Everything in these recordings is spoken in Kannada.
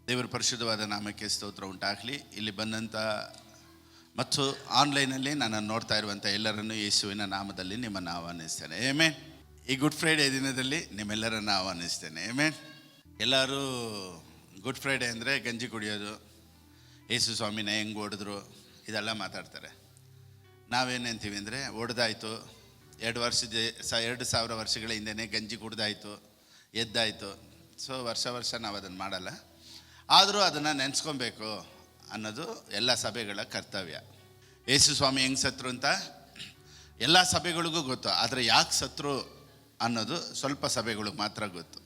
ದೇವರ ಪರಿಶುದ್ಧವಾದ ನಾಮಕ್ಕೆ ಸ್ತೋತ್ರ ಉಂಟಾಗಲಿ. ಇಲ್ಲಿ ಬಂದಂಥ ಮತ್ತು ಆನ್ಲೈನಲ್ಲಿ ನನ್ನನ್ನು ನೋಡ್ತಾ ಇರುವಂಥ ಎಲ್ಲರನ್ನೂ ಯೇಸುವಿನ ನಾಮದಲ್ಲಿ ನಿಮ್ಮನ್ನು ಆಹ್ವಾನಿಸ್ತೇನೆ. ಆಮೆನ್. ಈ ಗುಡ್ ಫ್ರೈಡೇ ದಿನದಲ್ಲಿ ನಿಮ್ಮೆಲ್ಲರನ್ನು ಆಹ್ವಾನಿಸ್ತೇನೆ. ಆಮೆನ್. ಎಲ್ಲರೂ ಗುಡ್ ಫ್ರೈಡೇ ಅಂದರೆ ಗಂಜಿ ಕುಡಿಯೋದು, ಯೇಸು ಸ್ವಾಮಿನ ಹೆಂಗೆ ಹೊಡೆದ್ರು ಇದೆಲ್ಲ ಮಾತಾಡ್ತಾರೆ. ನಾವೇನಂತೀವಿ ಅಂದರೆ ಹೊಡೆದಾಯಿತು, 2,000 ವರ್ಷಗಳ ಹಿಂದೆಯೇ ಗಂಜಿ ಕುಡ್ದಾಯಿತು, ಎದ್ದಾಯಿತು. ಸೊ ವರ್ಷ ನಾವು ಅದನ್ನು ಮಾಡಲ್ಲ. ಆದರೂ ಅದನ್ನು ನೆನೆಸ್ಕೊಬೇಕು ಅನ್ನೋದು ಎಲ್ಲ ಸಭೆಗಳ ಕರ್ತವ್ಯ. ಯೇಸು ಸ್ವಾಮಿ ಹೆಂಗೆ ಸತ್ರು ಅಂತ ಎಲ್ಲ ಸಭೆಗಳಿಗೂ ಗೊತ್ತು, ಆದರೆ ಯಾಕೆ ಸತ್ರು ಅನ್ನೋದು ಸ್ವಲ್ಪ ಸಭೆಗಳಿಗೆ ಮಾತ್ರ ಗೊತ್ತು.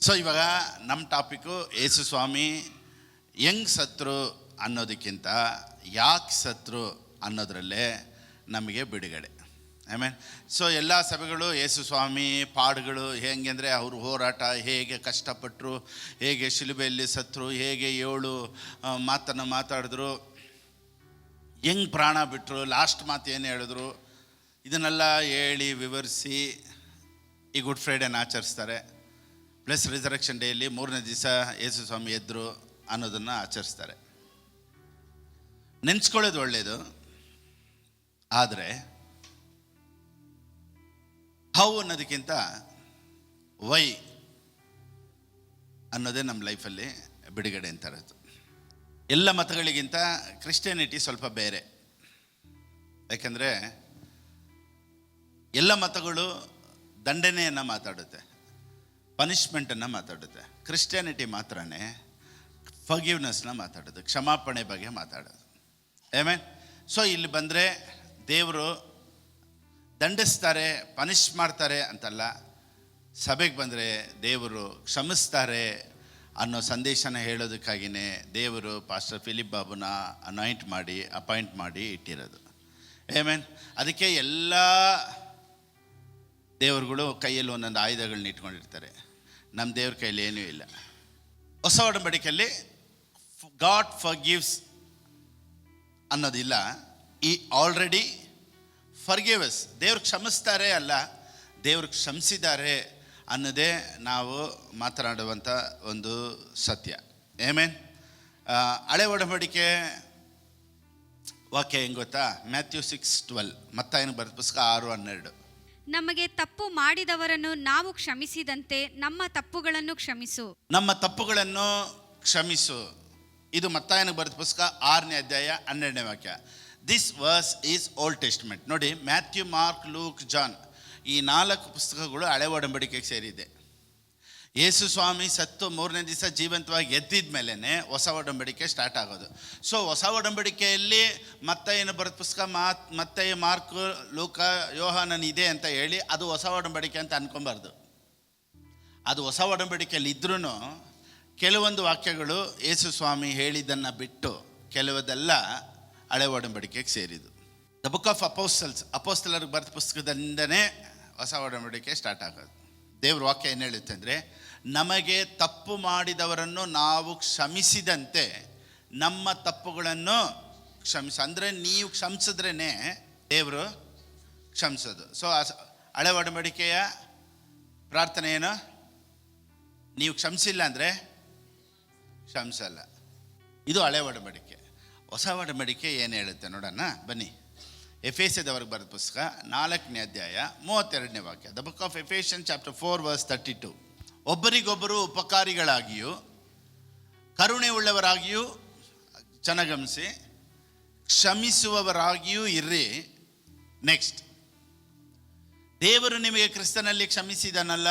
ಸೊ ಇವಾಗ ನಮ್ಮ ಟಾಪಿಕ್ಕು ಯೇಸು ಸ್ವಾಮಿ ಹೆಂಗೆ ಸತ್ರು ಅನ್ನೋದಕ್ಕಿಂತ ಯಾಕೆ ಸತ್ರು ಅನ್ನೋದ್ರಲ್ಲೇ ನಮಗೆ ಬಿಡುಗಡೆ. ಆಮೇಲೆ ಸೊ ಎಲ್ಲ ಸಭೆಗಳು ಯೇಸು ಸ್ವಾಮಿ ಪಾಡುಗಳು ಹೆಂಗೆ ಅಂದರೆ ಅವರು ಹೋರಾಟ ಹೇಗೆ ಕಷ್ಟಪಟ್ಟರು, ಹೇಗೆ ಶಿಲುಬೆಯಲ್ಲಿ ಸತ್ರು, ಹೇಗೆ 7 ಮಾತನ್ನು ಮಾತಾಡಿದ್ರು, ಹೆಂಗೆ ಪ್ರಾಣ ಬಿಟ್ಟರು, ಲಾಸ್ಟ್ ಮಾತು ಏನು ಹೇಳಿದ್ರು, ಇದನ್ನೆಲ್ಲ ಹೇಳಿ ವಿವರಿಸಿ ಈ ಗುಡ್ ಫ್ರೈಡೇನ ಆಚರಿಸ್ತಾರೆ. ಪ್ಲಸ್ ರಿಸರೆಕ್ಷನ್ ಡೇಯಲ್ಲಿ 3ನೇ ದಿವಸ ಯೇಸು ಸ್ವಾಮಿ ಎದ್ರು ಅನ್ನೋದನ್ನು ಆಚರಿಸ್ತಾರೆ. ನೆನೆಸ್ಕೊಳ್ಳೋದು ಒಳ್ಳೆಯದು, ಆದರೆ ಹೌ ಅನ್ನೋದಕ್ಕಿಂತ ವೈ ಅನ್ನೋದೇ ನಮ್ಮ ಲೈಫಲ್ಲಿ ಬಿಡುಗಡೆ ಅಂತ ಇರೋದು. ಎಲ್ಲ ಮತಗಳಿಗಿಂತ ಕ್ರಿಶ್ಚಿಯಾನಿಟಿ ಸ್ವಲ್ಪ ಬೇರೆ. ಯಾಕೆಂದರೆ ಎಲ್ಲ ಮತಗಳು ದಂಡನೆಯನ್ನು ಮಾತಾಡುತ್ತೆ, ಪನಿಷ್ಮೆಂಟನ್ನು ಮಾತಾಡುತ್ತೆ. ಕ್ರಿಶ್ಚಿಯಾನಿಟಿ ಮಾತ್ರನೇ ಫರ್ಗಿವ್ನೆಸ್ನ ಮಾತಾಡೋದು, ಕ್ಷಮಾಪಣೆ ಬಗ್ಗೆ ಮಾತಾಡೋದು. ಆಮೇನ್. ಸೊ ಇಲ್ಲಿ ಬಂದರೆ ದೇವರು ದಂಡಿಸ್ತಾರೆ, ಪನಿಷ್ ಮಾಡ್ತಾರೆ ಅಂತಲ್ಲ. ಸಭೆಗೆ ಬಂದರೆ ದೇವರು ಕ್ಷಮಿಸ್ತಾರೆ ಅನ್ನೋ ಸಂದೇಶನ ಹೇಳೋದಕ್ಕಾಗಿಯೇ ದೇವರು ಪಾಸ್ಟರ್ ಫಿಲಿಪ್ ಬಾಬುನ ಅಪಾಯಿಂಟ್ ಮಾಡಿ ಇಟ್ಟಿರೋದು. ಆಮೆನ್. ಅದಕ್ಕೆ ಎಲ್ಲ ದೇವರುಗಳು ಕೈಯಲ್ಲಿ ಒಂದೊಂದು ಆಯುಧಗಳನ್ನ ಇಟ್ಕೊಂಡಿರ್ತಾರೆ. ನಮ್ಮ ದೇವ್ರ ಕೈಯಲ್ಲಿ ಏನೂ ಇಲ್ಲ. ಹೊಸ ಒಡಂಬಡಿಕೆಯಲ್ಲಿ ಗಾಡ್ ಫರ್ಗಿವ್ಸ್ ಅನ್ನೋದಿಲ್ಲ, ಈ ಆಲ್ರೆಡಿ ಫರ್ಗಿವ್ಸ್. ದೇವ್ರು ಕ್ಷಮಿಸ್ತಾರೆ ಅಲ್ಲ, ದೇವ್ರು ಕ್ಷಮಿಸಿದ್ದಾರೆ ಅನ್ನೋದೇ ನಾವು ಮಾತನಾಡುವಂಥ ಒಂದು ಸತ್ಯ. ಆಮೆನ್. ಹಳೆ ಒಡಂಬಡಿಕೆ ವಾಕ್ಯ ಹೆಂಗೆ ಗೊತ್ತಾ? ಮ್ಯಾಥ್ಯೂ 6:12, ಮತ್ತಾಯನ ಬರೆದ ಪುಸ್ತಕ 6:12. ನಮಗೆ ತಪ್ಪು ಮಾಡಿದವರನ್ನು ನಾವು ಕ್ಷಮಿಸಿದಂತೆ ನಮ್ಮ ತಪ್ಪುಗಳನ್ನು ಕ್ಷಮಿಸು. ನಮ್ಮ ತಪ್ಪುಗಳನ್ನು ಕ್ಷಮಿಸು. ಇದು ಮತ್ತಾಯನ ಬರೆದ ಪುಸ್ತಕ 6ನೇ ಅಧ್ಯಾಯ 12ನೇ ವಾಕ್ಯ. This verse is old testament. ನೋಡಿ, ಮ್ಯಾಥ್ಯೂ, ಮಾರ್ಕ್, ಲೂಕ್, ಜಾನ್ ಈ 4 ಪುಸ್ತಕಗಳು ಹಳೆ ಒಡಂಬಡಿಕೆಗೆ ಸೇರಿದೆ. ಯೇಸು ಸ್ವಾಮಿ ಸತ್ತು 3ನೇ ದಿವಸ ಜೀವಂತವಾಗಿ ಎದ್ದಿದ ಮೇಲೇ ಹೊಸ ಒಡಂಬಡಿಕೆ ಸ್ಟಾರ್ಟ್ ಆಗೋದು. ಸೊ ಹೊಸ ಒಡಂಬಡಿಕೆಯಲ್ಲಿ ಮತ್ತಾಯನ ಬರೆದ ಪುಸ್ತಕ ಮತ್ತೆ ಮಾರ್ಕ್, ಲೂಕ, ಯೋಹಾನನ್ ಇದೆ ಅಂತ ಹೇಳಿ ಅದು ಹೊಸ ಒಡಂಬಡಿಕೆ ಅಂತ ಅನ್ಕೊಬಾರ್ದು. ಅದು ಹೊಸ ಒಡಂಬಡಿಕೆಯಲ್ಲಿ ಇದ್ರೂ ಕೆಲವೊಂದು ವಾಕ್ಯಗಳು ಯೇಸು ಸ್ವಾಮಿ ಹೇಳಿದ್ದನ್ನು ಬಿಟ್ಟು ಕೆಲವದೆಲ್ಲ ಹಳೆ ಒಡಂಬಡಿಕೆಗೆ ಸೇರಿದ್ದು. ದ ಬುಕ್ ಆಫ್ ಅಪೋಸ್ತಲರಿಗೆ ಬರೆದ ಪುಸ್ತಕದಿಂದನೇ ಹೊಸ ಒಡಂಬಡಿಕೆ ಸ್ಟಾರ್ಟ್ ಆಗೋದು. ದೇವ್ರ ವಾಕ್ಯ ಏನು ಹೇಳುತ್ತೆ ಅಂದರೆ, ನಮಗೆ ತಪ್ಪು ಮಾಡಿದವರನ್ನು ನಾವು ಕ್ಷಮಿಸಿದಂತೆ ನಮ್ಮ ತಪ್ಪುಗಳನ್ನು ಅಂದರೆ ನೀವು ಕ್ಷಮಿಸಿದ್ರೇ ದೇವರು ಕ್ಷಮಿಸೋದು. ಸೊ ಹಳೆ ಒಡಂಬಡಿಕೆಯ ಪ್ರಾರ್ಥನೆ ಏನು? ನೀವು ಕ್ಷಮಿಸಿಲ್ಲ ಅಂದರೆ ಕ್ಷಮಿಸಲ್ಲ. ಇದು ಹಳೆ ಒಡಂಬಡಿಕೆ. ಹೊಸ ಒಡಂಬಡಿಕೆ ಏನು ಹೇಳುತ್ತೆ ನೋಡೋಣ ಬನ್ನಿ. ಎಫೆಸದವರೆಗೆ ಬರೆದ ಪುಸ್ತಕ 4ನೇ ಅಧ್ಯಾಯ 32ನೇ ವಾಕ್ಯ. The book of Ephesians chapter 4 verse 32. ಒಬ್ಬರಿಗೊಬ್ಬರು ಉಪಕಾರಿಗಳಾಗಿಯೂ ಕರುಣೆ ಉಳ್ಳವರಾಗಿಯೂ ಜನಗಮಿಸಿ ಕ್ಷಮಿಸುವವರಾಗಿಯೂ ಇರ್ರಿ. ನೆಕ್ಸ್ಟ್, ದೇವರು ನಿಮಗೆ ಕ್ರಿಸ್ತನಲ್ಲಿ ಕ್ಷಮಿಸಿದನಲ್ಲ.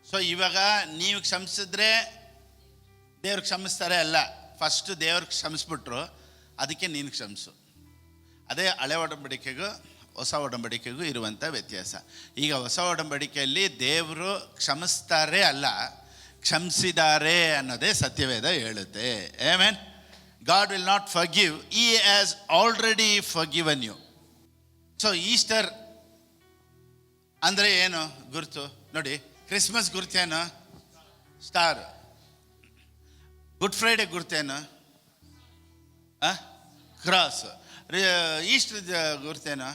ಸೊ ಇವಾಗ ನೀವು ಕ್ಷಮಿಸಿದ್ರೆ ದೇವ್ರು ಕ್ಷಮಿಸ್ತಾರೆ ಅಲ್ಲ, ಫಸ್ಟು ದೇವ್ರು ಕ್ಷಮಿಸ್ಬಿಟ್ರು, ಅದಕ್ಕೆ ನೀನು ಕ್ಷಮಿಸು. ಅದೇ ಹಳೆ ಒಡಂಬಡಿಕೆಗೂ ಹೊಸ ಒಡಂಬಡಿಕೆಗೂ ಇರುವಂಥ ವ್ಯತ್ಯಾಸ. ಈಗ ಹೊಸ ಒಡಂಬಡಿಕೆಯಲ್ಲಿ ದೇವರು ಕ್ಷಮಿಸ್ತಾರೆ ಅಲ್ಲ, ಕ್ಷಮಿಸಿದ್ದಾರೆ ಅನ್ನೋದೇ ಸತ್ಯವೇದ ಹೇಳುತ್ತೆ. Amen. God will not forgive, he has already forgiven you. So Easter ಅಂದರೆ ಏನು ಗುರುತು ನೋಡಿ? ಕ್ರಿಸ್ಮಸ್ ಗುರ್ತೇನು? ಸ್ಟಾರ್. ಗುಡ್ ಫ್ರೈಡೆ ಗುರ್ತೇನು? ಕ್ರಾಸ್. ಈಸ್ಟರ್ ಗುರ್ತೇನು?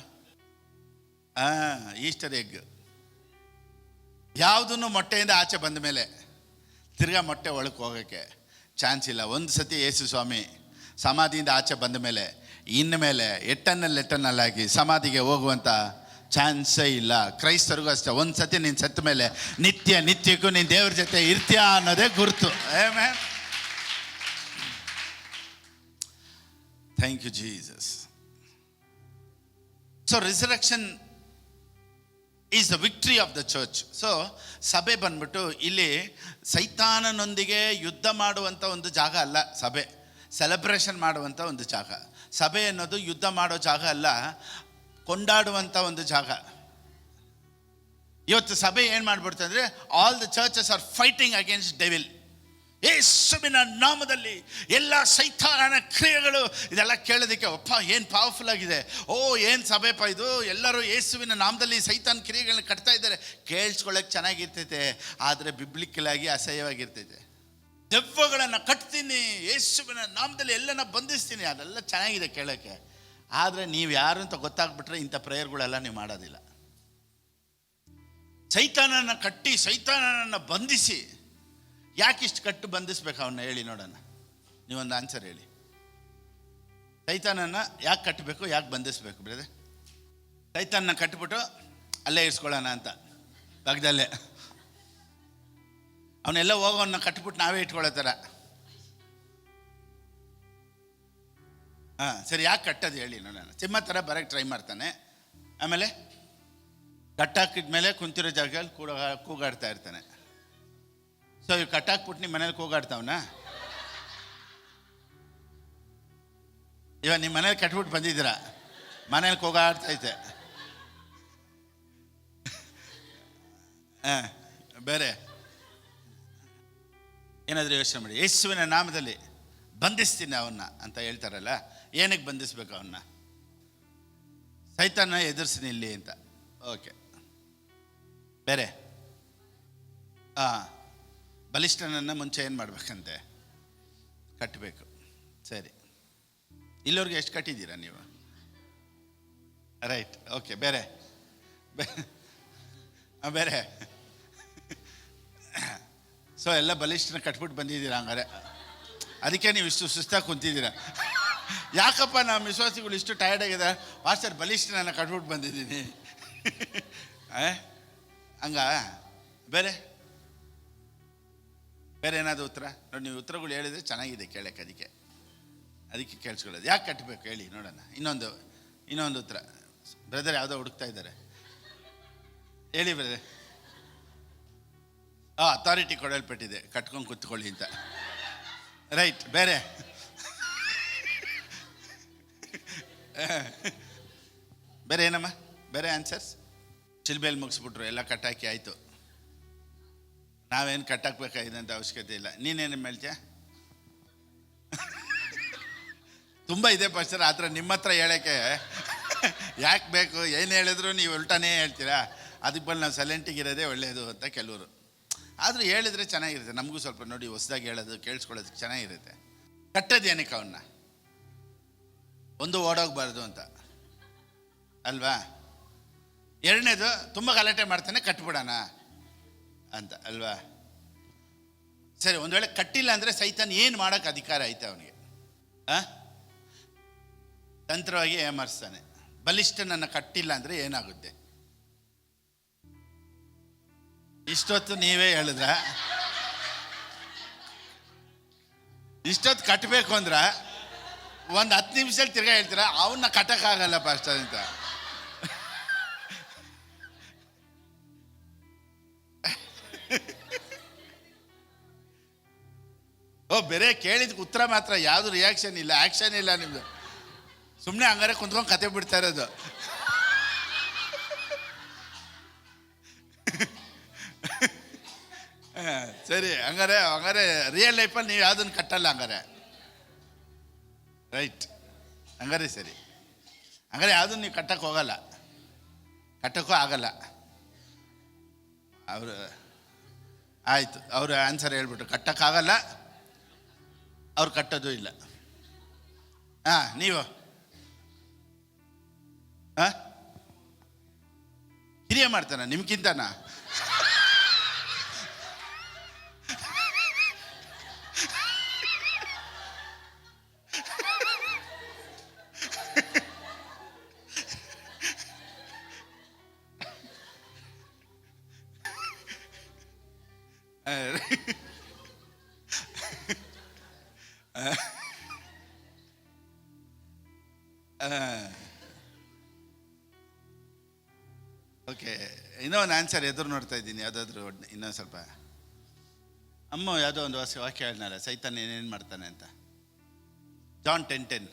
Easter egg. ಯಾವುದನ್ನು ಮೊಟ್ಟೆಯಿಂದ ಆಚೆ ಬಂದ ಮೇಲೆ ತಿರ್ಗಾ ಮೊಟ್ಟೆ ಒಳಕ್ಕೆ ಹೋಗೋಕ್ಕೆ ಚಾನ್ಸ್ ಇಲ್ಲ. ಒಂದು ಸತಿ ಯೇಸು ಸ್ವಾಮಿ ಸಮಾಧಿಯಿಂದ ಆಚೆ ಬಂದ ಮೇಲೆ ಇನ್ಮೇಲೆ ಎಟ್ಟನ್ನಲ್ಲಾಗಿ ಸಮಾಧಿಗೆ ಹೋಗುವಂಥ ಚಾನ್ಸೇ ಇಲ್ಲ. ಕ್ರೈಸ್ತರಿಗೂ ಅಷ್ಟೇ, ಒಂದು ಸತಿ ನೀನು ಸತ್ತ ಮೇಲೆ ನಿತ್ಯಕ್ಕೂ ನೀನು ದೇವ್ರ ಜೊತೆ ಇರ್ತೀಯ ಅನ್ನೋದೇ ಗುರುತು. Amen. Thank you Jesus. So resurrection is the victory of the church. So ಸಭೆ ಬಂದ್ಬಿಟ್ಟು ಇಲ್ಲಿ ಸೈತಾನನೊಂದಿಗೆ ಯುದ್ಧ ಮಾಡುವಂಥ ಒಂದು ಜಾಗ ಅಲ್ಲ ಸಭೆ, ಸೆಲೆಬ್ರೇಷನ್ ಮಾಡುವಂಥ ಒಂದು ಜಾಗ. ಸಭೆ ಅನ್ನೋದು ಯುದ್ಧ ಮಾಡೋ ಜಾಗ ಅಲ್ಲ, ಕೊಂಡಾಡುವಂಥ ಒಂದು ಜಾಗ. ಇವತ್ತು ಸಭೆ ಏನು ಮಾಡ್ಬಿಡ್ತದೆ ಅಂದರೆ all the churches are fighting against devil. ಯೇಸುವಿನ ನಾಮದಲ್ಲಿ ಎಲ್ಲ ಸೈತಾನನ ಕ್ರಿಯೆಗಳು, ಇದೆಲ್ಲ ಕೇಳೋದಕ್ಕೆ ಅಪ್ಪ ಏನು ಪವರ್ಫುಲ್ ಆಗಿದೆ, ಓ ಏನು ಸಭೆಪ್ಪ ಇದು, ಎಲ್ಲರೂ ಯೇಸುವಿನ ನಾಮದಲ್ಲಿ ಸೈತಾನ ಕ್ರಿಯೆಗಳನ್ನ ಕಟ್ತಾ ಇದ್ದಾರೆ. ಕೇಳಿಸ್ಕೊಳ್ಳೋಕೆ ಚೆನ್ನಾಗಿರ್ತೈತೆ, ಆದರೆ ಬಿಬ್ಲಿಕಲ್ ಆಗಿ ಅಸಹ್ಯವಾಗಿರ್ತೈತೆ. ದೆವ್ವಗಳನ್ನು ಕಟ್ತೀನಿ, ಯೇಸುವಿನ ನಾಮದಲ್ಲಿ ಎಲ್ಲನ ಬಂಧಿಸ್ತೀನಿ, ಅದೆಲ್ಲ ಚೆನ್ನಾಗಿದೆ ಕೇಳೋಕ್ಕೆ. ಆದರೆ ನೀವು ಯಾರು ಅಂತ ಗೊತ್ತಾಗ್ಬಿಟ್ರೆ ಇಂಥ ಪ್ರೇಯರ್ಗಳೆಲ್ಲ ನೀವು ಮಾಡೋದಿಲ್ಲ. ಸೈತಾನನ ಕಟ್ಟಿ ಸೈತಾನನನ್ನು ಬಂಧಿಸಿ, ಯಾಕಿಷ್ಟು ಕಟ್ಟು ಬಂಧಿಸ್ಬೇಕು ಅವನ್ನ ಹೇಳಿ ನೋಡೋಣ. ನೀವೊಂದು ಆನ್ಸರ್ ಹೇಳಿ. ಸೈತಾನನ್ನು ಯಾಕೆ ಕಟ್ಟಬೇಕು, ಯಾಕೆ ಬಂಧಿಸ್ಬೇಕು ಬ್ರದರ್? ಸೈತಾನನ್ನ ಕಟ್ಬಿಟ್ಟು ಅಲ್ಲೇ ಇರಿಸ್ಕೊಳ್ಳೋಣ ಅಂತ ಪಕ್ಕದಲ್ಲೇ, ಅವನ್ನೆಲ್ಲ ಹೋಗೋನ್ನ ಕಟ್ಬಿಟ್ಟು ನಾವೇ ಇಟ್ಕೊಳ್ಳೋ ಥರ. ಹಾಂ ಸರಿ, ಯಾಕೆ ಕಟ್ಟೋದು ಹೇಳಿ ನೋಡೋಣ. ಸಿಂಹ ಥರ ಬರೋಕ್ಕೆ ಟ್ರೈ ಮಾಡ್ತಾನೆ, ಆಮೇಲೆ ಕಟ್ಟಾಕಿದ್ಮೇಲೆ ಕುಂತಿರೋ ಜಾಗದಲ್ಲಿ ಕೂಗಾಡ್ತಾ ಇರ್ತಾನೆ. ಸೊ ಇವು ಕಟ್ಟಾಕ್ಬಿಟ್ಟು ನಿಮ್ಮ ಮನೇಲಿ ಕೂಗಾಡ್ತಾವನ? ಇವಾಗ ನಿಮ್ಮ ಮನೇಲಿ ಕಟ್ಬಿಟ್ಟು ಬಂದಿದ್ದೀರಾ, ಮನೇಲಿ ಕೂಗಾಡ್ತೈತೆ. ಹಾಂ ಬೇರೆ ಏನಾದರೂ ಯೋಚನೆ ಮಾಡಿ. ಯೇಸುವಿನ ನಾಮದಲ್ಲಿ ಬಂಧಿಸ್ತೀನಿ ಅವನ್ನ ಅಂತ ಹೇಳ್ತಾರಲ್ಲ, ಏನಕ್ಕೆ ಬಂಧಿಸ್ಬೇಕು ಅವನ್ನ? ಸೈತಾನ ಎದುರಿಸ್ತೀನಿ ಇಲ್ಲಿ ಅಂತ. ಓಕೆ, ಬೇರೆ ಬಲಿಷ್ಠನನ್ನು ಮುಂಚೆ ಏನು ಮಾಡ್ಬೇಕಂತೆ? ಕಟ್ಟಬೇಕು. ಸರಿ, ಇಲ್ಲಿವ್ರಿಗೆ ಎಷ್ಟು ಕಟ್ಟಿದ್ದೀರಾ ನೀವು? Right, okay. ಬೇರೆ ಬೇರೆ ಸೊ ಎಲ್ಲ ಬಲಿಷ್ಠನ ಕಟ್ಬಿಟ್ಟು ಬಂದಿದ್ದೀರಾ ಹಂಗಾರೆ. ಅದಕ್ಕೆ ನೀವು ಇಷ್ಟು ಸುಸ್ತಾಗಿ ಕುಂತಿದ್ದೀರಾ. ಯಾಕಪ್ಪ ನಮ್ಮ ವಿಶ್ವಾಸಿಗಳು ಇಷ್ಟು ಟಯರ್ಡ್ ಆಗಿದೆ? ಮಾಸ್ಟರ್ ಬಲಿಷ್ಠನನ್ನು ಕಟ್ಬಿಟ್ಟು ಬಂದಿದ್ದೀನಿ ಹಂಗ. ಬೇರೆ ಬೇರೆ ಏನಾದರೂ ಉತ್ತರ ನೋಡಿ. ನೀವು ಉತ್ತರಗಳು ಹೇಳಿದರೆ ಚೆನ್ನಾಗಿದೆ ಕೇಳಕ್ಕೆ, ಅದಕ್ಕೆ ಕೇಳಿಸ್ಕೊಳ್ಳೋದು. ಯಾಕೆ ಕಟ್ಟಬೇಕು ಹೇಳಿ ನೋಡೋಣ. ಇನ್ನೊಂದು ಉತ್ತರ. ಬ್ರದರ್ ಯಾವುದೋ ಹುಡುಕ್ತಾ ಇದ್ದಾರೆ, ಹೇಳಿ ಬ್ರದರ್. ಅಥಾರಿಟಿ ಕೊಡಲ್ಪಟ್ಟಿದೆ, ಕಟ್ಕೊಂಡು ಕೂತ್ಕೊಳ್ಳಿ ಅಂತ. ರೈಟ್, ಬೇರೆ ಬೇರೆ ಏನಮ್ಮ? ಬೇರೆ ಆನ್ಸರ್ಸ್? ಚಿಲ್ಬೇಲಿ ಮುಗಿಸ್ಬಿಟ್ರು, ಎಲ್ಲ ಕಟ್ಟಾಕಿ ಆಯಿತು. ನಾವೇನು ಕಟ್ಟಾಕ್ಬೇಕಾಗಿದ್ದಂಥ ಅವಶ್ಯಕತೆ ಇಲ್ಲ. ನೀನೇನು ಹೇಳ್ತೀಯ? ತುಂಬ ಇದೆ ಪಾಸ್ಟರ್ ಆ ಥರ ನಿಮ್ಮ ಹತ್ರ ಹೇಳೋಕ್ಕೆ. ಯಾಕೆ ಬೇಕು? ಏನು ಹೇಳಿದ್ರು ನೀವು ಉಲ್ಟಾನೇ ಹೇಳ್ತೀರಾ. ಅದಕ್ಕೆ ಬಂದು ನಾವು ಸೈಲೆಂಟಿಗಿರೋದೇ ಒಳ್ಳೆಯದು ಅಂತ ಕೆಲವರು. ಆದರೂ ಹೇಳಿದರೆ ಚೆನ್ನಾಗಿರುತ್ತೆ, ನಮಗೂ ಸ್ವಲ್ಪ ನೋಡಿ ಹೊಸದಾಗಿ ಹೇಳೋದು ಕೇಳಿಸ್ಕೊಳ್ಳೋದಕ್ಕೆ ಚೆನ್ನಾಗಿರುತ್ತೆ. ಕಟ್ಟೋದು ಏನಕ್ಕೆ ಅವನ್ನ? ಒಂದು ಓಡೋಗ್ಬಾರ್ದು ಅಂತ ಅಲ್ವಾ? ಎರಡನೇದು ತುಂಬ ಗಲಾಟೆ ಮಾಡ್ತಾನೆ, ಕಟ್ಬಿಡೋಣ ಅಂತ ಅಲ್ವಾ? ಸರಿ, ಒಂದು ವೇಳೆ ಕಟ್ಟಿಲ್ಲ ಅಂದರೆ ಸೈತಾನ್ ಏನು ಮಾಡೋಕ್ಕೆ ಅಧಿಕಾರ ಐತೆ ಅವನಿಗೆ? ತಂತ್ರವಾಗಿ ಏಮರ್ಸ್ತಾನೆ. ಬಲಿಷ್ಠನನ್ನು ಕಟ್ಟಿಲ್ಲ ಅಂದರೆ ಏನಾಗುತ್ತೆ? ಇಷ್ಟೊತ್ತು ನೀವೇ ಹೇಳಿದ್ರ, ಇಷ್ಟೊತ್ತು ಕಟ್ಟಬೇಕು ಅಂದ್ರೆ ಒಂದು 10 ನಿಮಿಷದಲ್ಲಿ ತಿರ್ಗಾ ಹೇಳ್ತೀರಾ ಅವನ್ನ ಕಟ್ಟಕ್ಕಾಗಲ್ಲ ಪಾಸ್ಟರ್ ಅಂತ. ಬೇರೆ ಕೇಳಿದಕ್ಕೆ ಉತ್ತರ ಮಾತ್ರ, ಯಾವುದು ರಿಯಾಕ್ಷನ್ ಇಲ್ಲ, ಆ್ಯಕ್ಷನ್ ಇಲ್ಲ ನಿಮ್ಮದು. ಸುಮ್ಮನೆ ಹಂಗಾರೆ ಕುಂತ್ಕೊಂಡು ಕತೆ ಬಿಡ್ತಾ ಇರೋದು. ಸರಿ, ಹಂಗಾರೆ ರಿಯಲ್ ಲೈಫಲ್ಲಿ ನೀವು ಯಾವುದನ್ನು ಕಟ್ಟಲ್ಲ ಹಂಗಾರೆ. ರೈಟ್, ಹಂಗಾರೆ ಸರಿ. ಹಂಗಾರೆ ಯಾವುದನ್ನು ನೀವು ಕಟ್ಟಕ್ಕೆ ಹೋಗಲ್ಲ, ಕಟ್ಟಕ್ಕೂ ಆಗಲ್ಲ. ಅವರು ಆಯಿತು, ಅವರು ಆನ್ಸರ್ ಹೇಳ್ಬಿಟ್ರು, ಕಟ್ಟಕ್ಕಾಗಲ್ಲ, ಅವ್ರು ಕಟ್ಟೋದು ಇಲ್ಲ. ನೀವು ಹಿರಿಯ ಮಾಡ್ತಾನ ನಿಮ್ಗಿಂತನಾ? ಓಕೆ, ಇನ್ನೂ ಒಂದು ಆನ್ಸರ್ ಎದುರು ನೋಡ್ತಾ ಇದ್ದೀನಿ. ಯಾವುದಾದ್ರೂ ಇನ್ನೊಂದು ಸ್ವಲ್ಪ. ಅಮ್ಮ ಯಾವುದೋ ಒಂದು ವಾಕ್ಯ ಹೇಳಿದ್ನಲ್ಲ, ಸೈತಾನ ಏನೇನು ಮಾಡ್ತಾನೆ ಅಂತ. ಜಾನ್ 10:10,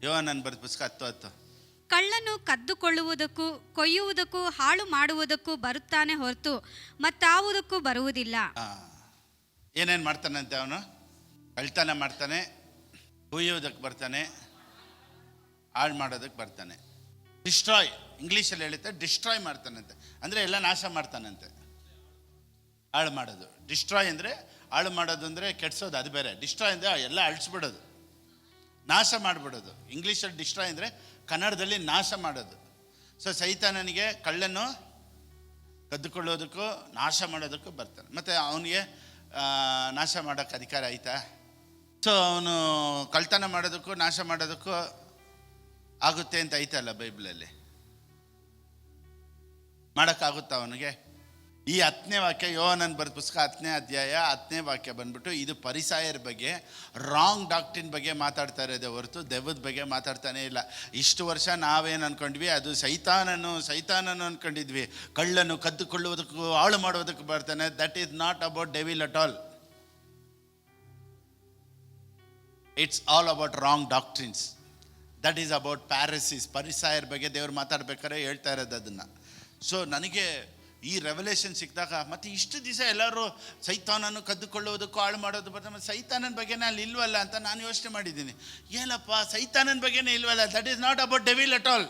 ಯೋಹಾನನ ಬರೆದ ಪುಸ್ತಕ 10:10. ಕಳ್ಳನು ಕದ್ದುಕೊಳ್ಳುವುದಕ್ಕೂ ಕೊಯ್ಯುವುದಕ್ಕೂ ಹಾಳು ಮಾಡುವುದಕ್ಕೂ ಬರುತ್ತಾನೆ ಹೊರತು ಮತ್ತಾವುದಕ್ಕೂ ಬರುವುದಿಲ್ಲ. ಏನೇನು ಮಾಡ್ತಾನಂತೆ ಅವನು? ಕಳ್ತನ ಮಾಡ್ತಾನೆ, ಕೊಯ್ಯೋದಕ್ಕೆ ಬರ್ತಾನೆ, ಹಾಳು ಮಾಡೋದಕ್ಕೆ ಬರ್ತಾನೆ. ಡಿಸ್ಟ್ರಾಯ್, ಇಂಗ್ಲೀಷಲ್ಲಿ ಹೇಳುತ್ತೆ ಡಿಸ್ಟ್ರಾಯ್ ಮಾಡ್ತಾನಂತೆ, ಅಂದರೆ ಎಲ್ಲ ನಾಶ ಮಾಡ್ತಾನಂತೆ. ಹಾಳು ಮಾಡೋದು ಡಿಸ್ಟ್ರಾಯ್ ಅಂದರೆ, ಹಾಳು ಮಾಡೋದು ಅಂದರೆ ಕೆಡ್ಸೋದು, ಅದು ಬೇರೆ. ಡಿಸ್ಟ್ರಾಯ್ ಅಂದರೆ ಎಲ್ಲ ಅಳಿಸ್ಬಿಡೋದು, ನಾಶ ಮಾಡಿಬಿಡೋದು. ಇಂಗ್ಲೀಷಲ್ಲಿ ಡಿಸ್ಟ್ರಾಯ್ ಅಂದರೆ, ಕನ್ನಡದಲ್ಲಿ ನಾಶ ಮಾಡೋದು. ಸೊ ಸೈತಾನನಿಗೆ ಕಳ್ಳನು ಕದ್ದುಕೊಳ್ಳೋದಕ್ಕೂ ನಾಶ ಮಾಡೋದಕ್ಕೂ ಬರ್ತಾನೆ. ಮತ್ತು ಅವನಿಗೆ ನಾಶ ಮಾಡೋಕ್ಕೆ ಅಧಿಕಾರ ಆಯ್ತಾ? ಸೊ ಅವನು ಕಳ್ತನ ಮಾಡೋದಕ್ಕೂ ನಾಶ ಮಾಡೋದಕ್ಕೂ ಆಗುತ್ತೆ ಅಂತ ಐತಲ್ಲ ಬೈಬಲಲ್ಲಿ. ಮಾಡೋಕ್ಕಾಗುತ್ತಾ ಅವನಿಗೆ? ಈ 10ನೇ ವಾಕ್ಯ, ಯೋಹಾನನ ಬರೆದ ಪುಸ್ತಕ 10ನೇ ಅಧ್ಯಾಯ 10ನೇ ವಾಕ್ಯ ಬಂದ್ಬಿಟ್ಟು ಇದು ಪರಿಸಾಯರ ಬಗ್ಗೆ, ರಾಂಗ್ ಡಾಕ್ಟ್ರಿನ್ ಬಗ್ಗೆ ಮಾತಾಡ್ತಾ ಇರೋದೇ ಹೊರತು ದೆವ್ವದ ಬಗ್ಗೆ ಮಾತಾಡ್ತಾನೆ ಇಲ್ಲ. ಇಷ್ಟು ವರ್ಷ ನಾವೇನು ಅಂದ್ಕೊಂಡ್ವಿ, ಅದು ಸೈತಾನನು ಅಂದ್ಕೊಂಡಿದ್ವಿ. ಕಳ್ಳನು ಕದ್ದುಕೊಳ್ಳುವುದಕ್ಕೂ ಹಾಳು ಮಾಡುವುದಕ್ಕೂ ಬರ್ತಾನೆ. That is not about devil at all. It's all about wrong doctrines. That is about Pharisees. ಪರಿಸಾಯರ ಬಗ್ಗೆ ದೇವ್ರು ಮಾತಾಡ್ಬೇಕಾದ್ರೆ ಹೇಳ್ತಾ ಇರೋದು ಅದನ್ನು. ಸೊ ನನಗೆ ಈ ರೆವಲ್ಯೂಷನ್ ಸಿಕ್ಕಿದಾಗ, ಮತ್ತು ಇಷ್ಟು ದಿವಸ ಎಲ್ಲರೂ ಸೈತಾನನ್ನು ಕದ್ದುಕೊಳ್ಳೋದಕ್ಕೂ ಹಾಳು ಮಾಡೋದು ಬರ್ತಾರೆ, ಮತ್ತು ಸೈತಾನನ ಬಗ್ಗೆನೇ ಅಲ್ಲಿ ಇಲ್ವಲ್ಲ ಅಂತ ನಾನು ಯೋಚನೆ ಮಾಡಿದ್ದೀನಿ. ಏನಪ್ಪ ಸೈತಾನನ ಬಗ್ಗೆನೇ ಇಲ್ವಲ್ಲ? That is not about devil at all.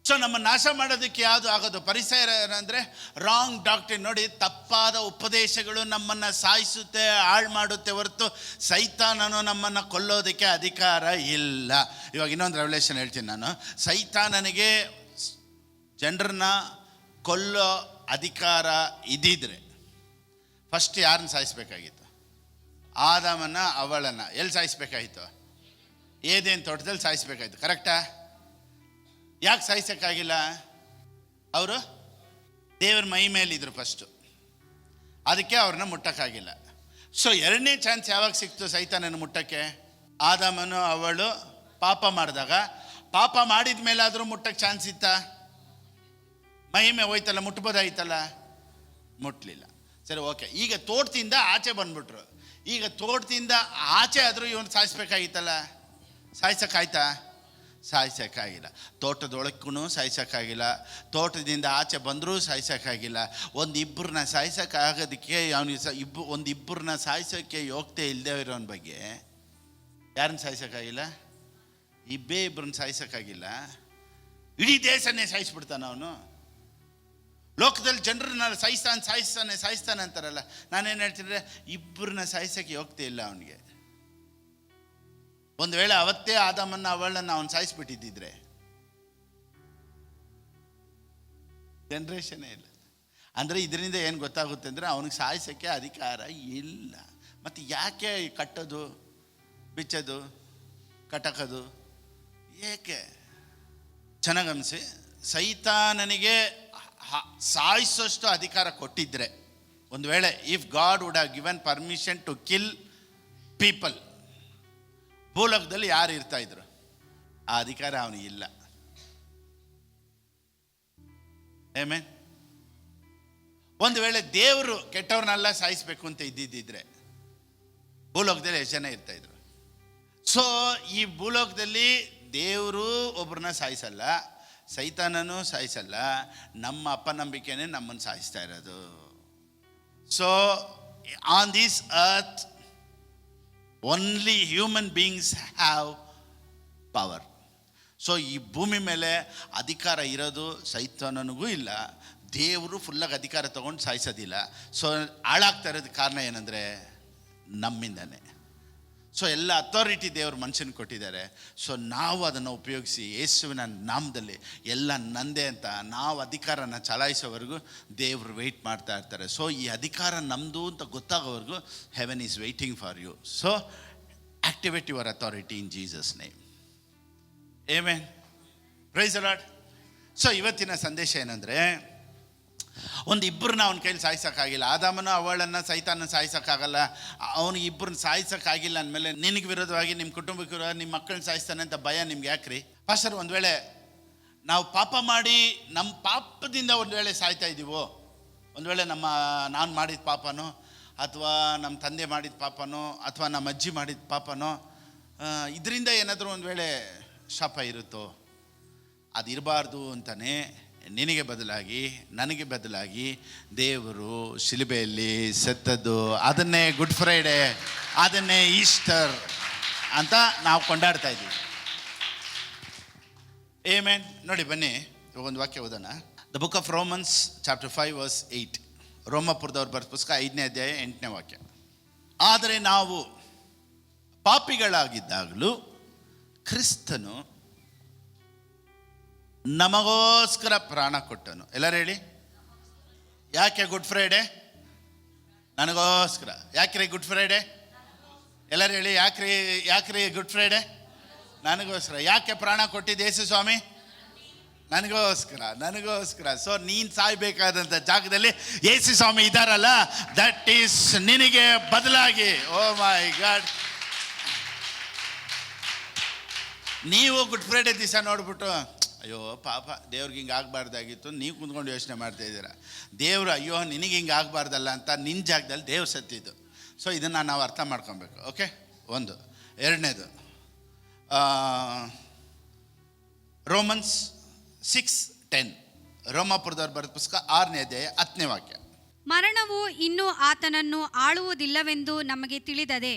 So ನಮ್ಮ ನಾಶ ಮಾಡೋದಕ್ಕೆ ಯಾವುದು ಆಗೋದು? ಪರಿಸರ ಅಂದರೆ ರಾಂಗ್ ಡಾಕ್ಟ್ರಿನ್. ನೋಡಿ, ತಪ್ಪಾದ ಉಪದೇಶಗಳು ನಮ್ಮನ್ನು ಸಾಯಿಸುತ್ತೆ, ಹಾಳು ಮಾಡುತ್ತೆ ಹೊರತು ಸೈತಾನನು ನಮ್ಮನ್ನು ಕೊಲ್ಲೋದಕ್ಕೆ ಅಧಿಕಾರ ಇಲ್ಲ. ಇವಾಗ ಇನ್ನೊಂದು ರೆವಲ್ಯೂಷನ್ ಹೇಳ್ತೀನಿ ನಾನು. ಸೈತಾನನಿಗೆ ಜನರನ್ನ ಕೊಲ್ಲೋ ಅಧಿಕಾರ ಇದ್ದಿದ್ರೆ ಫಸ್ಟ್ ಯಾರನ್ನ ಸಾಯಿಸ್ಬೇಕಾಗಿತ್ತು? ಆದಾಮನ ಅವಳನ್ನು. ಎಲ್ಲಿ ಸಾಯಿಸ್ಬೇಕಾಗಿತ್ತು? ಏದೇನು ತೋಟದಲ್ಲಿ ಸಾಯಿಸ್ಬೇಕಾಗಿತ್ತು. ಕರೆಕ್ಟಾ? ಯಾಕೆ ಸಾಯಿಸೋಕ್ಕಾಗಿಲ್ಲ? ಅವರು ದೇವ್ರ ಮೈ ಮೇಲಿದ್ರು ಫಸ್ಟು, ಅದಕ್ಕೆ ಅವ್ರನ್ನ ಮುಟ್ಟಕ್ಕಾಗಿಲ್ಲ. ಸೊ 2ನೇ ಚಾನ್ಸ್ ಯಾವಾಗ ಸಿಕ್ತು ಸೈತಾನನ ಮುಟ್ಟಕ್ಕೆ? ಆದಾಮನು ಅವಳು ಪಾಪ ಮಾಡಿದಾಗ. ಪಾಪ ಮಾಡಿದ ಮೇಲಾದರೂ ಮುಟ್ಟಕ್ಕೆ ಚಾನ್ಸ್ ಇತ್ತಾ? ಮಹಿಮೆ ಹೋಯ್ತಲ್ಲ, ಮುಟ್ಬೋದಾಯ್ತಲ್ಲ, ಮುಟ್ಟಲಿಲ್ಲ. ಸರಿ, ಓಕೆ. ಈಗ ತೋಟದಿಂದ ಆಚೆ ಬಂದ್ಬಿಟ್ರು. ಈಗ ತೋಟದಿಂದ ಆಚೆ ಆದರೂ ಇವನು ಸಾಯಿಸ್ಬೇಕಾಗಿತ್ತಲ್ಲ, ಸಾಯಿಸೋಕ್ಕಾಯ್ತಾ? ಸಾಯಿಸೋಕ್ಕಾಗಿಲ್ಲ. ತೋಟದೊಳಕ್ಕೂ ಸಾಯಿಸೋಕ್ಕಾಗಿಲ್ಲ, ತೋಟದಿಂದ ಆಚೆ ಬಂದರೂ ಸಾಯಿಸೋಕ್ಕಾಗಿಲ್ಲ. ಒಂದಿಬ್ಬರನ್ನ ಸಾಯಿಸೋಕ್ಕಾಗೋದಕ್ಕೆ ಅವನಿಗೆ ಒಂದಿಬ್ಬರನ್ನ ಸಾಯಿಸೋಕ್ಕೆ ಯೋಗ್ಯತೆ ಇಲ್ಲದೆ ಇರೋನ ಬಗ್ಗೆ ಯಾರನ್ನ ಸಾಯಿಸೋಕ್ಕಾಗಿಲ್ಲ? ಇಬ್ಬರನ್ನ ಸಾಯಿಸೋಕ್ಕಾಗಿಲ್ಲ. ಇಡೀ ದೇಶನೇ ಸಾಯಿಸ್ಬಿಡ್ತಾನೆ ಅವನು. ಲೋಕದಲ್ಲಿ ಜನರನ್ನ ಸಾಯಿಸ್ತಾನೆ ಅಂತಾರಲ್ಲ. ನಾನೇನು ಹೇಳ್ತೀನಿ, ಇಬ್ಬರನ್ನ ಸಾಯಿಸೋಕ್ಕೆ ಯೋಗ್ಯತೆ ಇಲ್ಲ ಅವನಿಗೆ. ಒಂದು ವೇಳೆ ಅವತ್ತೇ ಆದಾಮನ್ನ ಅವಳನ್ನು ಅವನು ಸಾಯಿಸ್ಬಿಟ್ಟಿದ್ದಿದ್ರೆ ಜನ್ರೇಷನ್ನೇ ಇಲ್ಲ. ಅಂದರೆ ಇದರಿಂದ ಏನು ಗೊತ್ತಾಗುತ್ತೆ ಅಂದರೆ ಅವನಿಗೆ ಸಾಯಿಸೋಕ್ಕೆ ಅಧಿಕಾರ ಇಲ್ಲ. ಮತ್ತು ಯಾಕೆ ಕಟ್ಟೋದು, ಬಿಚ್ಚೋದು, ಕಟಕೋದು? ಏಕೆ? ಚೆನ್ನಾಗಿ ಗಮನಿಸಿ. ಸೈತಾನನಿಗೆ ಸಾಯಿಸೋಷ್ಟು ಅಧಿಕಾರ ಕೊಟ್ಟಿದ್ರೆ, ಒಂದು ವೇಳೆ if God would have given permission to kill people, ಭೂಲೋಕದಲ್ಲಿ ಯಾರು ಇರ್ತಾ ಇದ್ರು? ಆ ಅಧಿಕಾರ ಅವನಿಗಿಲ್ಲ. ಆಮೆನ್. ಒಂದು ವೇಳೆ ದೇವರು ಕೆಟ್ಟವ್ರನ್ನೆಲ್ಲ ಸಾಯಿಸಬೇಕು ಅಂತ ಇದ್ದಿದ್ದಿದ್ರೆ ಭೂಲೋಕದಲ್ಲಿ ಎಷ್ಟು ಜನ ಇರ್ತಾ ಇದ್ರು? ಸೊ ಈ ಭೂಲೋಕದಲ್ಲಿ ದೇವರು ಒಬ್ಬರನ್ನ ಸಾಯಿಸಲ್ಲ, ಸೈತಾನನೂ ಸಾಯಿಸಲ್ಲ. ನಮ್ಮ ಅಪನಂಬಿಕೆನೇ ನಮ್ಮನ್ನು ಸಾಯಿಸ್ತಾ ಇರೋದು. So on this earth only human beings have power. So ಈ ಭೂಮಿ ಮೇಲೆ ಅಧಿಕಾರ ಇರೋದು ಸೈತಾನನಿಗೂ ಇಲ್ಲ, ದೇವರು ಫುಲ್ಲಾಗಿ ಅಧಿಕಾರ ತೊಗೊಂಡು ಸಾಯಿಸೋದಿಲ್ಲ. ಸೊ ಹಾಳಾಗ್ತಾ ಇರೋದಕ್ಕೆ ಕಾರಣ ಏನಂದರೆ ನಮ್ಮಿಂದನೇ. ಸೊ ಎಲ್ಲ ಅಥಾರಿಟಿ ದೇವರು ಮನುಷ್ಯನಿಗೆ ಕೊಟ್ಟಿದ್ದಾರೆ. ಸೊ ನಾವು ಅದನ್ನು ಉಪಯೋಗಿಸಿ ಯೇಸುವಿನ ನಾಮದಲ್ಲಿ ಎಲ್ಲ ನಂದೇ ಅಂತ ನಾವು ಅಧಿಕಾರನ ಚಲಾಯಿಸೋವರೆಗೂ ದೇವರು ವೆಯ್ಟ್ ಮಾಡ್ತಾ ಇರ್ತಾರೆ. ಸೊ ಈ ಅಧಿಕಾರ ನಮ್ಮದು ಅಂತ ಗೊತ್ತಾಗೋವರೆಗೂ heaven is waiting for you. So activate your authority in Jesus name. Amen. Praise the Lord. So ಇವತ್ತಿನ ಸಂದೇಶ ಏನಂದರೆ, ಒಂದು ಇಬ್ಬರನ್ನ ಅವನ ಕೈಲಿ ಸಾಯಿಸೋಕ್ಕಾಗಿಲ್ಲ. ಆದಾಮನು ಅವಳನ್ನು ಸೈತಾನ ಸಾಯಿಸೋಕ್ಕಾಗಲ್ಲ. ಅವನಿಗೆ ಇಬ್ಬರನ್ನ ಸಾಯಿಸೋಕ್ಕಾಗಿಲ್ಲ ಅಂದಮೇಲೆ ನಿನಗೆ ವಿರೋಧವಾಗಿ ನಿಮ್ಮ ಕುಟುಂಬಕ್ಕೆ ವಿರೋಧ ನಿಮ್ಮ ಮಕ್ಕಳನ್ನ ಸಾಯಿಸ್ತಾನೆ ಅಂತ ಭಯ ನಿಮ್ಗೆ ಯಾಕ್ರಿ? ಪಾಸ್ಟರ್, ಒಂದು ವೇಳೆ ನಾವು ಪಾಪ ಮಾಡಿ ನಮ್ಮ ಪಾಪದಿಂದ ಒಂದು ವೇಳೆ ಸಾಯ್ತಾ ಇದ್ದೀವೋ, ಒಂದು ವೇಳೆ ನಾನು ಮಾಡಿದ ಪಾಪನೋ, ಅಥವಾ ನಮ್ಮ ತಂದೆ ಮಾಡಿದ ಪಾಪನೋ, ಅಥವಾ ನಮ್ಮ ಅಜ್ಜಿ ಮಾಡಿದ ಪಾಪನೋ, ಇದರಿಂದ ಏನಾದರೂ ಒಂದು ವೇಳೆ ಶಾಪ ಇರುತ್ತೋ, ಅದಿರಬಾರ್ದು ಅಂತಲೇ ನಿನಗೆ ಬದಲಾಗಿ ನನಗೆ ಬದಲಾಗಿ ದೇವರು ಶಿಲುಬೆಯಲ್ಲಿ ಸತ್ತದ್ದು, ಅದನ್ನೇ ಗುಡ್ ಫ್ರೈಡೆ, ಅದನ್ನೇ ಈಸ್ಟರ್ ಅಂತ ನಾವು ಕೊಂಡಾಡ್ತಾ ಇದ್ದೀವಿ. ಆಮೆನ್. ನೋಡಿ ಬನ್ನಿ, ಒಂದು ವಾಕ್ಯ ಓದೋಣ. The book of Romans chapter 5 verse 8. ರೋಮಪುರದವ್ರು ಬರೆದ ಪುಸ್ತಕ 5ನೇ ಅಧ್ಯಾಯ 8ನೇ ವಾಕ್ಯ. ಆದರೆ ನಾವು ಪಾಪಿಗಳಾಗಿದ್ದಾಗಲೂ ಕ್ರಿಸ್ತನು ನಮಗೋಸ್ಕರ ಪ್ರಾಣ ಕೊಟ್ಟನು. ಎಲ್ಲರೂ ಹೇಳಿ, ಯಾಕೆ ಗುಡ್ ಫ್ರೈಡೆ? ನನಗೋಸ್ಕರ. ಯಾಕ್ರಿ ಗುಡ್ ಫ್ರೈಡೆ? ಎಲ್ಲರೂ ಹೇಳಿ, ಯಾಕ್ರಿ ಗುಡ್ ಫ್ರೈಡೆ? ನನಗೋಸ್ಕರ. ಯಾಕೆ ಪ್ರಾಣ ಕೊಟ್ಟಿದ್ದು ಯೇಸು ಸ್ವಾಮಿ? ನನಗೋಸ್ಕರ. ಸೊ ನೀನು ಸಾಯ್ಬೇಕಾದಂಥ ಜಾಗದಲ್ಲಿ ಯೇಸು ಸ್ವಾಮಿ ಇದ್ದಾರಲ್ಲ, ದಟ್ ಈಸ್ ನಿನಗೆ ಬದಲಾಗಿ. ಓ ಮೈ ಗಾಡ್. ನೀವು ಗುಡ್ ಫ್ರೈಡೆ ದಿವಸ ನೋಡ್ಬಿಟ್ಟು ಅಯ್ಯೋ ಪಾಪ ದೇವ್ರಿಗೆ ಹಿಂಗೆ ಆಗಬಾರ್ದಾಗಿತ್ತು, ನೀವು ಕುಂತ್ಕೊಂಡು ಯೋಚನೆ ಮಾಡ್ತಾ ಇದ್ದೀರಾ. ದೇವರು ಅಯ್ಯೋ ನಿನಗೆ ಹಿಂಗೆ ಆಗಬಾರ್ದಲ್ಲ ಅಂತ ನಿನ್ನ ಜಾಗದಲ್ಲಿ ದೇವ್ರು ಸತ್ತಿದ್ದು. ಸೊ ಇದನ್ನು ನಾವು ಅರ್ಥ ಮಾಡ್ಕೊಬೇಕು. ಓಕೆ, ಒಂದು. ಎರಡನೇದು, ರೋಮನ್ಸ್ 6:10. ರೋಮಾಪುರದವ್ರು ಬರೆದ ಪುಸ್ತಕ 6ನೇ ಅಧ್ಯಾಯ 10ನೇ ವಾಕ್ಯ. ಮರಣವು ಇನ್ನೂ ಆತನನ್ನು ಆಳುವುದಿಲ್ಲವೆಂದು ನಮಗೆ ತಿಳಿದದೆ.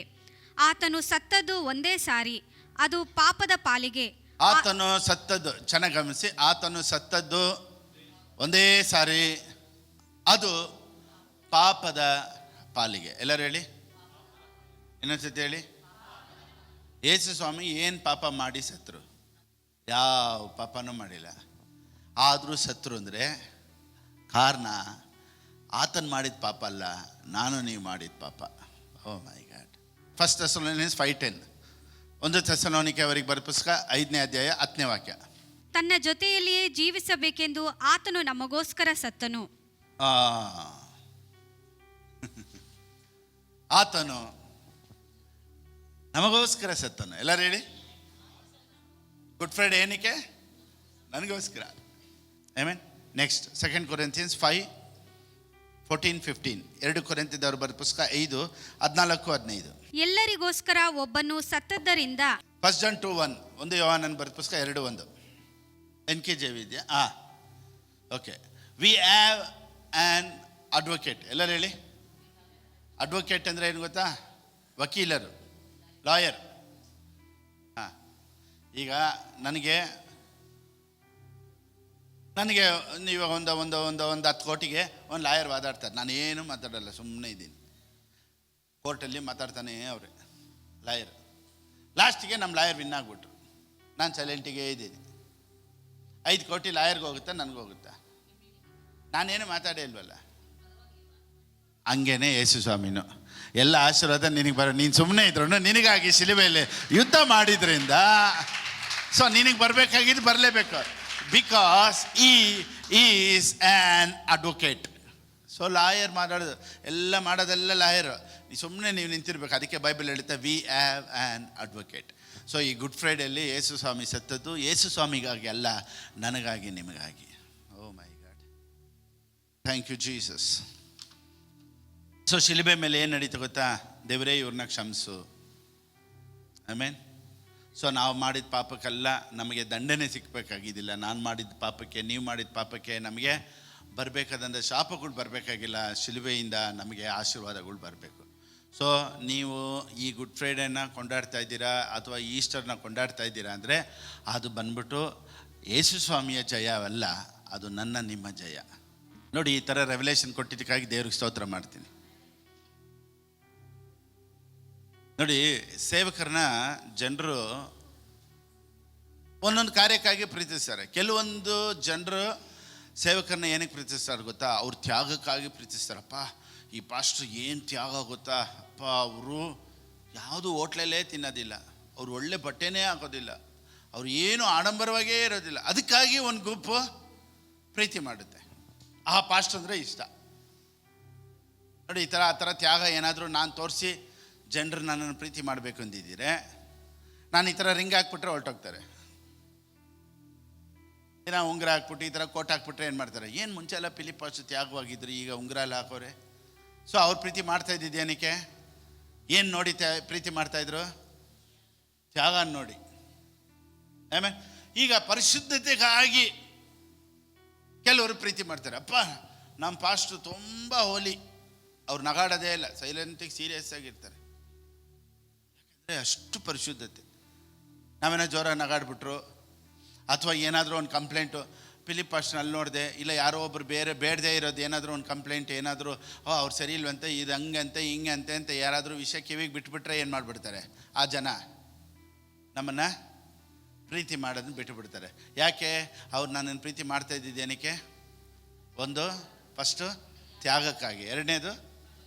ಆತನು ಸತ್ತದ್ದು ಒಂದೇ ಸಾರಿ, ಅದು ಪಾಪದ ಪಾಲಿಗೆ. ಆತನು ಸತ್ತದ್ದು, ಚೆನ್ನಾಗಿ ಗಮನಿಸಿ, ಆತನು ಸತ್ತದ್ದು ಒಂದೇ ಸಾರಿ, ಅದು ಪಾಪದ ಪಾಲಿಗೆ. ಎಲ್ಲರೂ ಹೇಳಿ, ಇನ್ನೊಂದ್ಸತಿ ಹೇಳಿ. ಯೇಸು ಸ್ವಾಮಿ ಏನು ಪಾಪ ಮಾಡಿ ಸತ್ರು? ಯಾವ ಪಾಪನೂ ಮಾಡಿಲ್ಲ. ಆದರೂ ಸತ್ರು ಅಂದರೆ ಕಾರಣ ಆತನು ಮಾಡಿದ ಪಾಪ ಅಲ್ಲ, ನಾನು ನೀವು ಮಾಡಿದ ಪಾಪ. ಓ ಮೈ ಗಾಡ್. First Thessalonians 5:10. 1 ಥೆಸಲೋನಿಕೆ ಅವರಿಗೆ ಬರೆದ ಪುಸ್ತಕ 5ನೇ ಅಧ್ಯಾಯ 10ನೇ ವಾಕ್ಯ. ತನ್ನ ಜೊತೆಯಲ್ಲಿಯೇ ಜೀವಿಸಬೇಕೆಂದು ಆತನು ನಮಗೋಸ್ಕರ ಸತ್ತನು. ಆತನು ನಮಗೋಸ್ಕರ ಸತ್ತನು. ಎಲ್ಲರೂ ಹೇಳಿ, ಗುಡ್ ಫ್ರೈಡೆ ಏನಕ್ಕೆ? ನನಗೋಸ್ಕರ. ಆಮೆನ್. Next, 2 Corinthians 5:14-15. 2 ಕೊರಿಂಥದವರು ಬರೆದ ಪುಸ್ತಕ 5:14-15. ಎಲ್ಲರಿಗೋಸ್ಕರ ಒಬ್ಬನು ಸತ್ತದ್ದರಿಂದ. 1 John 2:1. 1 ಯೋಹಾನನ ಬರೆದ ಪುಸ್ತಕ 2:1. NKJV ಇದೆಯಾ? Okay. V have an advocate. ಎಲ್ಲರೂ ಹೇಳಿ. ಅಡ್ವೊಕೇಟ್ ಅಂದರೆ ಏನು ಗೊತ್ತಾ? ವಕೀಲರು, ಲಾಯರ್. ಈಗ ನನಗೆ ನೀವು ಒಂದು 10 ಕೋಟಿಗೆ ಒಂದು ಲಾಯರ್ ವಾದಾಡ್ತಾರೆ. ನಾನು ಏನು ಮಾತಾಡಲ್ಲ, ಸುಮ್ಮನೆ ಇದ್ದೀನಿ. ಕೋರ್ಟಲ್ಲಿ ಮಾತಾಡ್ತಾನೆ ಅವರೇ ಲಾಯರ್. ಲಾಸ್ಟಿಗೆ ನಮ್ಮ ಲಾಯರ್ ವಿನ್ ಆಗ್ಬಿಟ್ರು, ನಾನು ಸೈಲೆಂಟಿಗೆ ಇದ್ದೀನಿ. 5 ಕೋಟಿ ಲಾಯರ್ಗೆ ಹೋಗುತ್ತಾ, ನನಗೋಗುತ್ತಾ? ನಾನೇನು ಮಾತಾಡೇ ಇಲ್ವಲ್ಲ. ಹಂಗೇನೆ ಯೇಸು ಸ್ವಾಮಿನು ಎಲ್ಲ ಆಶೀರ್ವಾದ ನಿನಗೆ ನೀನು ಸುಮ್ಮನೆ ಇದ್ರು ನಿನಗಾಗಿ ಶಿಲುಬೆಯಲ್ಲಿ ಯುದ್ಧ ಮಾಡಿದ್ರಿಂದ, ಸೊ ನಿನಗೆ ಬರಬೇಕಾಗಿದ್ದು ಬರಲೇಬೇಕು. Because he is an advocate. So lawyer ಮಾಡೋದೆಲ್ಲ ಲಾಯರ್. ಸುಮ್ಮನೆ ನೀವು ನಿಂತಿರ್ಬೇಕು. ಅದಕ್ಕೆ ಬೈಬಲ್ ಹೇಳುತ್ತೆ, we have an advocate. So ಈ ಗುಡ್ ಫ್ರೈಡೆಯಲ್ಲಿ ಯೇಸು ಸ್ವಾಮಿ ಸತ್ತದ್ದು ಯೇಸು ಸ್ವಾಮಿಗಾಗಿ ಅಲ್ಲ, ನನಗಾಗಿ, ನಿಮಗಾಗಿ. Oh my God, thank you Jesus. So ಶಿಲುಬೆ ಮೇಲೆ ಏನು ನಡೀತು ಗೊತ್ತಾ? ದೇವರೇ ಇವ್ರನ್ನ ಕ್ಷಮಿಸು. ಆಮೇನ್. ಸೊ ನಾವು ಮಾಡಿದ ಪಾಪಕ್ಕೆಲ್ಲ ನಮಗೆ ದಂಡನೆ ಸಿಕ್ಕಬೇಕಾಗಿದ್ದಿಲ್ಲ. ನಾನು ಮಾಡಿದ ಪಾಪಕ್ಕೆ, ನೀವು ಮಾಡಿದ ಪಾಪಕ್ಕೆ ನಮಗೆ ಬರಬೇಕಾದಂಥ ಶಾಪಗಳು ಬರಬೇಕಾಗಿಲ್ಲ. ಶಿಲುಬೆಯಿಂದ ನಮಗೆ ಆಶೀರ್ವಾದಗಳು ಬರಬೇಕು. ಸೊ ನೀವು ಈ ಗುಡ್ ಫ್ರೈಡೇನ ಕೊಂಡಾಡ್ತಾ ಇದ್ದೀರಾ ಅಥವಾ ಈಸ್ಟರ್ನ ಕೊಂಡಾಡ್ತಾ ಇದ್ದೀರಾ ಅಂದರೆ ಅದು ಬಂದ್ಬಿಟ್ಟು ಯೇಸು ಸ್ವಾಮಿಯ ಜಯವಲ್ಲ, ಅದು ನಿಮ್ಮ ಜಯ. ನೋಡಿ, ಈ ಥರ ರೆವಲೇಷನ್ ಕೊಟ್ಟಿದ್ದಕ್ಕಾಗಿ ದೇವ್ರಿಗೆ ಸ್ತೋತ್ರ ಮಾಡ್ತೀನಿ. ನೋಡಿ, ಸೇವಕರನ್ನ ಜನರು ಒಂದೊಂದು ಕಾರ್ಯಕ್ಕಾಗಿ ಪ್ರೀತಿಸ್ತಾರೆ. ಕೆಲವೊಂದು ಜನರು ಸೇವಕರನ್ನ ಏನಕ್ಕೆ ಪ್ರೀತಿಸ್ತಾರೆ ಗೊತ್ತಾ? ಅವ್ರ ತ್ಯಾಗಕ್ಕಾಗಿ ಪ್ರೀತಿಸ್ತಾರಪ್ಪ. ಈ ಪಾಸ್ಟ್ರು ಏನು ತ್ಯಾಗ ಗೊತ್ತಾ? ಅಪ್ಪ, ಅವರು ಯಾವುದು ಹೋಟ್ಲಲ್ಲೇ ತಿನ್ನೋದಿಲ್ಲ, ಅವ್ರು ಒಳ್ಳೆ ಬಟ್ಟೆನೇ ಹಾಕೋದಿಲ್ಲ, ಅವ್ರು ಏನು ಆಡಂಬರವಾಗೇ ಇರೋದಿಲ್ಲ. ಅದಕ್ಕಾಗಿ ಒಂದು ಗುಂಪು ಪ್ರೀತಿ ಮಾಡುತ್ತೆ. ಆ ಪಾಸ್ಟ್ ಅಂದರೆ ಇಷ್ಟ. ನೋಡಿ, ಆ ಥರ ತ್ಯಾಗ ಏನಾದರೂ ನಾನು ತೋರಿಸಿ ಜನರು ನನ್ನನ್ನು ಪ್ರೀತಿ ಮಾಡಬೇಕು ಅಂದಿದ್ದೀರೆ, ನಾನು ಈ ಥರ ರಿಂಗ್ ಹಾಕ್ಬಿಟ್ರೆ ಹೊರಟೋಗ್ತಾರೆ. ದಿನ ಉಂಗುರ ಹಾಕ್ಬಿಟ್ಟು ಈ ಥರ ಕೋಟ್ ಹಾಕ್ಬಿಟ್ರೆ ಏನು ಮಾಡ್ತಾರೆ? ಏನು ಮುಂಚೆ ಎಲ್ಲ ಫಿಲಿಪ್ ಪಾಸ್ಟರ್ ತ್ಯಾಗವಾಗಿದ್ರು, ಈಗ ಉಂಗುರ ಎಲ್ಲ ಹಾಕೋರೆ. ಸೊ ಅವ್ರು ಪ್ರೀತಿ ಮಾಡ್ತಾ ಇದ್ದಿದ್ದು ಏನಕ್ಕೆ? ಏನು ನೋಡಿ ಪ್ರೀತಿ ಮಾಡ್ತಾಯಿದ್ರು? ತ್ಯಾಗ ನೋಡಿ. ಆಮೇಲೆ ಈಗ ಪರಿಶುದ್ಧತೆಗಾಗಿ ಕೆಲವರು ಪ್ರೀತಿ ಮಾಡ್ತಾರೆ. ಅಪ್ಪ ನಮ್ಮ ಪಾಸ್ಟು ತುಂಬ ಹೋಲಿ, ಅವ್ರು ನಗಾಡೋದೇ ಇಲ್ಲ, ಸೈಲೆಂಟಿಗೆ ಸೀರಿಯಸ್ ಆಗಿರ್ತಾರೆ. ಯಾಕಂದರೆ ಅಷ್ಟು ಪರಿಶುದ್ಧತೆ. ನಾವೇನೋ ಜೋರ ನಗಾಡ್ಬಿಟ್ರು ಅಥವಾ ಏನಾದರೂ ಒಂದು ಕಂಪ್ಲೇಂಟು, ಫಿಲಿಪ್ ಪಾಸ್ಟರ್ನ ಅಲ್ಲಿ ನೋಡಿದೆ, ಇಲ್ಲ ಯಾರೋ ಒಬ್ರು ಬೇಡದೇ ಇರೋದು ಏನಾದರೂ ಒಂದು ಕಂಪ್ಲೇಂಟ್, ಏನಾದರೂ ಅವ್ರು ಸರಿ ಇಲ್ವಂತೆ, ಇದು ಹಂಗಂತೆ ಹಿಂಗಂತೆ ಅಂತ ಯಾರಾದರೂ ವಿಷಯ ಕಿವಿಗೆ ಬಿಟ್ಬಿಟ್ರೆ ಏನು ಮಾಡಿಬಿಡ್ತಾರೆ? ಆ ಜನ ನಮ್ಮನ್ನು ಪ್ರೀತಿ ಮಾಡೋದನ್ನ ಬಿಟ್ಟುಬಿಡ್ತಾರೆ. ಯಾಕೆ? ಅವ್ರು ನನ್ನನ್ನು ಪ್ರೀತಿ ಮಾಡ್ತಾ ಇದ್ದಿದ್ದೇನಕ್ಕೆ? ಒಂದು ಫಸ್ಟು ತ್ಯಾಗಕ್ಕಾಗಿ, ಎರಡನೇದು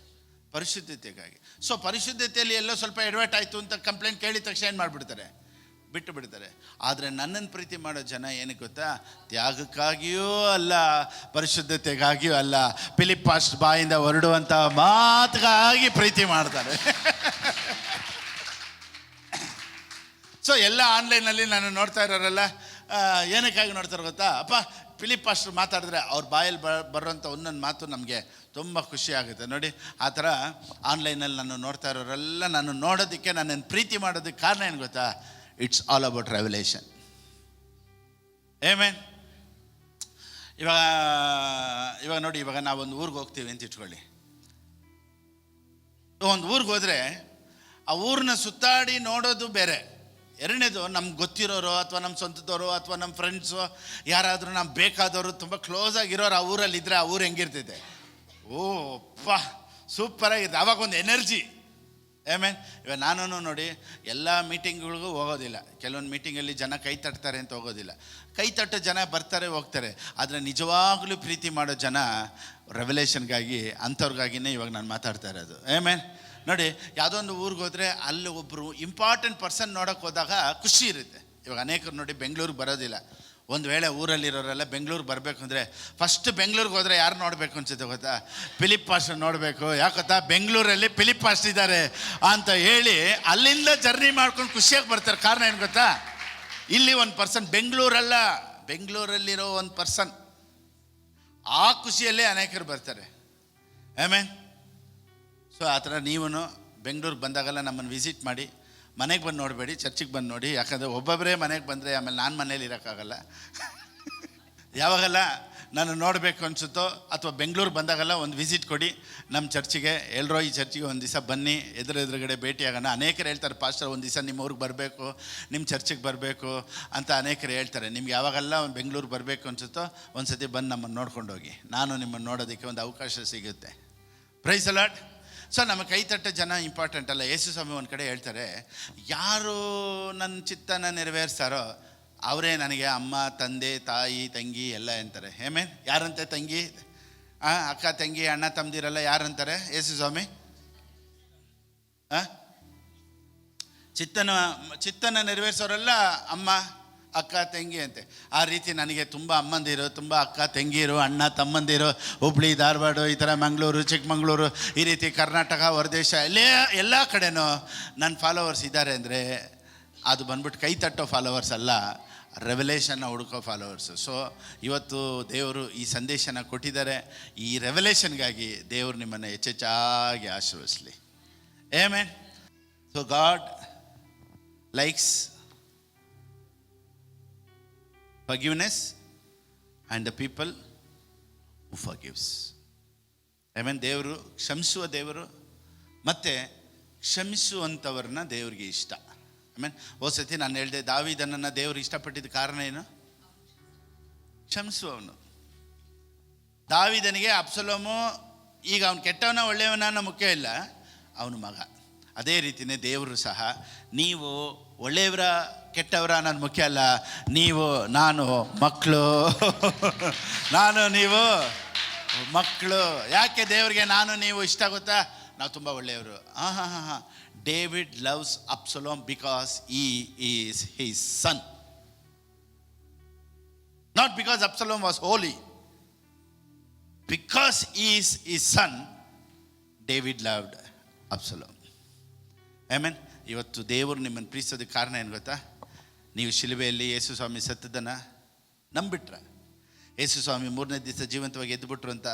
ಪರಿಶುದ್ಧತೆಗಾಗಿ. ಸೊ ಪರಿಶುದ್ಧತೆಯಲ್ಲಿ ಎಲ್ಲೋ ಸ್ವಲ್ಪ ಎಡವಟ್ ಆಯಿತು ಅಂತ ಕಂಪ್ಲೇಂಟ್ ಕೇಳಿದ ತಕ್ಷಣ ಏನು ಮಾಡಿಬಿಡ್ತಾರೆ? ಬಿಟ್ಟು ಬಿಡ್ತಾರೆ. ಆದರೆ ನನ್ನನ್ನು ಪ್ರೀತಿ ಮಾಡೋ ಜನ ಏನಕ್ಕೆ ಗೊತ್ತಾ? ತ್ಯಾಗಕ್ಕಾಗಿಯೂ ಅಲ್ಲ, ಪರಿಶುದ್ಧತೆಗಾಗಿಯೂ ಅಲ್ಲ, ಫಿಲಿಪ್ ಪಾಸ್ಟರ್ ಬಾಯಿಂದ ಹೊರಡುವಂಥ ಮಾತುಗಾಗಿ ಪ್ರೀತಿ ಮಾಡ್ತಾರೆ. ಸೊ ಎಲ್ಲ ಆನ್ಲೈನಲ್ಲಿ ನಾನು ನೋಡ್ತಾ ಇರೋರೆಲ್ಲ ಏನಕ್ಕಾಗಿ ನೋಡ್ತಾರೆ ಗೊತ್ತಾ? ಅಪ್ಪ ಫಿಲಿಪ್ ಪಾಸ್ಟರ್ ಮಾತಾಡಿದ್ರೆ ಅವ್ರ ಬಾಯಲ್ಲಿ ಬರೋಂಥ ಒಂದೊಂದು ಮಾತು ನಮಗೆ ತುಂಬ ಖುಷಿ ಆಗುತ್ತೆ. ನೋಡಿ, ಆ ಥರ ಆನ್ಲೈನಲ್ಲಿ ನಾನು ನೋಡ್ತಾ ಇರೋರೆಲ್ಲ ನಾನು ನೋಡೋದಕ್ಕೆ, ನನ್ನನ್ನು ಪ್ರೀತಿ ಮಾಡೋದಕ್ಕೆ ಕಾರಣ ಏನು ಗೊತ್ತಾ? It's all about revelation. Amen. ಇವಾಗ ನೋಡಿ, ಇವಾಗ ನಾವೊಂದು ಊರಿಗೆ ಹೋಗ್ತೀವಿ ಅಂತ ಇಟ್ಕೊಳ್ಳಿ. ಒಂದು ಊರಿಗೆ ಹೋದರೆ ಆ ಊರನ್ನ ಸುತ್ತಾಡಿ ನೋಡೋದು ಬೇರೆ. ಎರಡನೇದು, ನಮ್ಗೆ ಗೊತ್ತಿರೋರು ಅಥವಾ ನಮ್ಮ ಸ್ವಂತದವರು ಅಥವಾ ನಮ್ಮ ಫ್ರೆಂಡ್ಸು ಯಾರಾದರೂ ನಮ್ಗೆ ಬೇಕಾದವರು ತುಂಬ ಕ್ಲೋಸ್ ಆಗಿರೋರು ಆ ಊರಲ್ಲಿದ್ದರೆ ಆ ಊರು ಹೆಂಗಿರ್ತೈತೆ? ಓ ಅಪ್ಪ ಸೂಪರಾಗಿರುತ್ತೆ. ಆವಾಗ ಒಂದು ಎನರ್ಜಿ. ಆಮೇಲೆ ಇವಾಗ ನಾನು ನೋಡಿ ಎಲ್ಲ ಮೀಟಿಂಗ್ಗಳಿಗೂ ಹೋಗೋದಿಲ್ಲ. ಕೆಲವೊಂದು ಮೀಟಿಂಗಲ್ಲಿ ಜನ ಕೈ ತಟ್ತಾರೆ ಅಂತ ಹೋಗೋದಿಲ್ಲ. ಕೈ ತಟ್ಟೋ ಜನ ಬರ್ತಾರೆ ಹೋಗ್ತಾರೆ. ಆದರೆ ನಿಜವಾಗ್ಲೂ ಪ್ರೀತಿ ಮಾಡೋ ಜನ ರೆವಲೇಷನ್ಗಾಗಿ, ಅಂಥವ್ರಿಗಾಗಿಯೇ ಇವಾಗ ನಾನು ಮಾತಾಡ್ತಾ ಇರೋದು. ಆಮೇಲೆ ನೋಡಿ, ಯಾವುದೋ ಒಂದು ಊರಿಗೆ ಹೋದರೆ ಅಲ್ಲಿ ಒಬ್ಬರು ಇಂಪಾರ್ಟೆಂಟ್ ಪರ್ಸನ್ ನೋಡೋಕೆ ಹೋದಾಗ ಖುಷಿ ಇರುತ್ತೆ. ಇವಾಗ ಅನೇಕರು ನೋಡಿ ಬೆಂಗಳೂರಿಗೆ ಬರೋದಿಲ್ಲ. ಒಂದು ವೇಳೆ ಊರಲ್ಲಿರೋರೆಲ್ಲ ಬೆಂಗಳೂರಿಗೆ ಬರಬೇಕು ಅಂದರೆ ಫಸ್ಟ್ ಬೆಂಗಳೂರಿಗೆ ಹೋದರೆ ಯಾರು ನೋಡಬೇಕು ಅನ್ಸುತ್ತೆ ಗೊತ್ತಾ? ಫಿಲಿಪ್ ಪಾಸ್ಟರ್ ನೋಡಬೇಕು. ಯಾಕೊತ್ತಾ? ಬೆಂಗಳೂರಲ್ಲಿ ಫಿಲಿಪ್ ಪಾಸ್ಟರ್ ಇದ್ದಾರೆ ಅಂತ ಹೇಳಿ ಅಲ್ಲಿಂದ ಜರ್ನಿ ಮಾಡ್ಕೊಂಡು ಖುಷಿಯಾಗಿ ಬರ್ತಾರೆ. ಕಾರಣ ಏನು ಗೊತ್ತಾ? ಇಲ್ಲಿ ಒಂದು ಪರ್ಸನ್, ಬೆಂಗಳೂರಲ್ಲಿರೋ ಒಂದು ಪರ್ಸನ್, ಆ ಖುಷಿಯಲ್ಲೇ ಅನೇಕರು ಬರ್ತಾರೆ. ಆಮೇನ್. ಸೊ ಆ ಥರ ನೀವು ಬೆಂಗಳೂರಿಗೆ ಬಂದಾಗೆಲ್ಲ ನಮ್ಮನ್ನು ವಿಸಿಟ್ ಮಾಡಿ. ಮನೆಗೆ ಬಂದು ನೋಡಬೇಡಿ, ಚರ್ಚಿಗೆ ಬಂದು ನೋಡಿ. ಯಾಕಂದರೆ ಒಬ್ಬೊಬ್ಬರೇ ಮನೆಗೆ ಬಂದರೆ ಆಮೇಲೆ ನಾನು ಮನೇಲಿ ಇರೋಕ್ಕಾಗಲ್ಲ. ಯಾವಾಗೆಲ್ಲ ನಾನು ನೋಡಬೇಕು ಅನಿಸುತ್ತೋ ಅಥವಾ ಬೆಂಗಳೂರು ಬಂದಾಗೆಲ್ಲ ಒಂದು ವಿಸಿಟ್ ಕೊಡಿ ನಮ್ಮ ಚರ್ಚಿಗೆ. ಎಲ್ಲರೂ ಈ ಚರ್ಚಿಗೆ ಒಂದು ದಿವಸ ಬನ್ನಿ, ಎದುರುಗಡೆ ಭೇಟಿಯಾಗೋಣ. ಅನೇಕರು ಹೇಳ್ತಾರೆ, ಪಾಸ್ಟರ್ ಒಂದು ದಿವಸ ನಿಮ್ಮ ಊರಿಗೆ ಬರಬೇಕು, ನಿಮ್ಮ ಚರ್ಚಿಗೆ ಬರಬೇಕು ಅಂತ ಅನೇಕರು ಹೇಳ್ತಾರೆ. ನಿಮ್ಗೆ ಯಾವಾಗೆಲ್ಲ ಒಂದು ಬೆಂಗಳೂರು ಬರಬೇಕು ಅನಿಸುತ್ತೋ ಒಂದು ಸತಿ ಬಂದು ನಮ್ಮನ್ನು ನೋಡ್ಕೊಂಡು ಹೋಗಿ. ನಾನು ನಿಮ್ಮನ್ನು ನೋಡೋದಕ್ಕೆ ಒಂದು ಅವಕಾಶ ಸಿಗುತ್ತೆ. Price the Lord. ಸೊ ನಮ್ಮ ಕೈ ತಟ್ಟ ಜನ ಇಂಪಾರ್ಟೆಂಟ್ ಅಲ್ಲ. ಯೇಸು ಸ್ವಾಮಿ ಒಂದು ಕಡೆ ಹೇಳ್ತಾರೆ, ಯಾರು ನನ್ನ ಚಿತ್ತನ ನೆರವೇರಿಸ್ತಾರೋ ಅವರೇ ನನಗೆ ಅಮ್ಮ, ತಂದೆ, ತಾಯಿ, ತಂಗಿ ಎಲ್ಲ ಅಂತಾರೆ. ಆಮೇನ್. ಯಾರಂತೆ ತಂಗಿ? ಅಕ್ಕ, ತಂಗಿ, ಅಣ್ಣ, ತಮ್ಮದಿರಲ್ಲ ಯಾರಂತಾರೆ ಯೇಸು ಸ್ವಾಮಿ? ಚಿತ್ತನ ನೆರವೇರಿಸೋರೆಲ್ಲ ಅಮ್ಮ, ಅಕ್ಕ, ತಂಗಿ ಅಂತೆ. ಆ ರೀತಿ ನನಗೆ ತುಂಬ ಅಮ್ಮಂದಿರು, ತುಂಬ ಅಕ್ಕ ತಂಗಿರು, ಅಣ್ಣ ತಮ್ಮಂದಿರು, ಹುಬ್ಳಿ, ಧಾರವಾಡ, ಈ ಥರ ಮಂಗಳೂರು, ಚಿಕ್ಕಮಂಗ್ಳೂರು, ಈ ರೀತಿ ಕರ್ನಾಟಕ, ಹೊರದೇಶ ಎಲ್ಲ ಕಡೆನೂ ನನ್ನ ಫಾಲೋವರ್ಸ್ ಇದ್ದಾರೆ. ಅಂದರೆ ಅದು ಬಂದ್ಬಿಟ್ಟು ಕೈ ತಟ್ಟೋ ಫಾಲೋವರ್ಸ್ ಅಲ್ಲ, ರೆವಲೇಷನ್ನ ಹುಡುಕೋ ಫಾಲೋವರ್ಸು. ಸೊ ಇವತ್ತು ದೇವರು ಈ ಸಂದೇಶನ ಕೊಟ್ಟಿದ್ದಾರೆ. ಈ ರೆವಲೇಷನ್ಗಾಗಿ ದೇವರು ನಿಮ್ಮನ್ನು ಹೆಚ್ಚೆಚ್ಚಾಗಿ ಆಶೀರ್ವದಿಸಲಿ. Amen. So God likes forgiveness and the people who forgives. ಆಮೇಲೆ ದೇವರು ಕ್ಷಮಿಸುವ ದೇವರು, ಮತ್ತು ಕ್ಷಮಿಸುವಂಥವ್ರನ್ನ ದೇವರಿಗೆ ಇಷ್ಟ. ಆಮೇಲೆ ಹೋದ ಸತಿ ನಾನು ಹೇಳಿದೆ, ದಾವೀದನನ್ನು ದೇವರು ಇಷ್ಟಪಟ್ಟಿದ್ದ ಕಾರಣ ಏನು? ಕ್ಷಮಿಸುವವನು. ದಾವೀದನಿಗೆ ಅಬ್ಸಲೋಮು ಈಗ ಅವನು ಕೆಟ್ಟವನ ಒಳ್ಳೆಯವನ ಅನ್ನೋ ಮುಖ್ಯ ಇಲ್ಲ, ಅವನು ಮಗ. ಅದೇ ರೀತಿಯೇ ದೇವರು ಸಹ, ನೀವು ಒಳ್ಳೆಯವರ ಕೆಟ್ಟವರ ನನ್ನ ಮುಖ್ಯ ಅಲ್ಲ, ನೀವು ನಾನು ಮಕ್ಕಳು. ನೀವು ಮಕ್ಕಳು. ಯಾಕೆ ದೇವರಿಗೆ ನಾನು ನೀವು ಇಷ್ಟ ಗೊತ್ತಾ? ನಾವು ತುಂಬ ಒಳ್ಳೆಯವರು. David loves Absalom because he is his son, not because Absalom was holy. Because he's his son David loved Absalom. Amen. ಇವತ್ತು ದೇವರು ನಿಮ್ಮನ್ನು ಪ್ರೀತಿಸೋದಕ್ಕೆ ಕಾರಣ ಏನು ಗೊತ್ತಾ? ನೀವು ಶಿಲುಬೆಯಲ್ಲಿ ಯೇಸು ಸ್ವಾಮಿ ಸತ್ತದನ್ನು ನಂಬಿಟ್ರ, ಯೇಸು ಸ್ವಾಮಿ 3ನೇ ದಿವಸ ಜೀವಂತವಾಗಿ ಎದ್ದುಬಿಟ್ರು ಅಂತ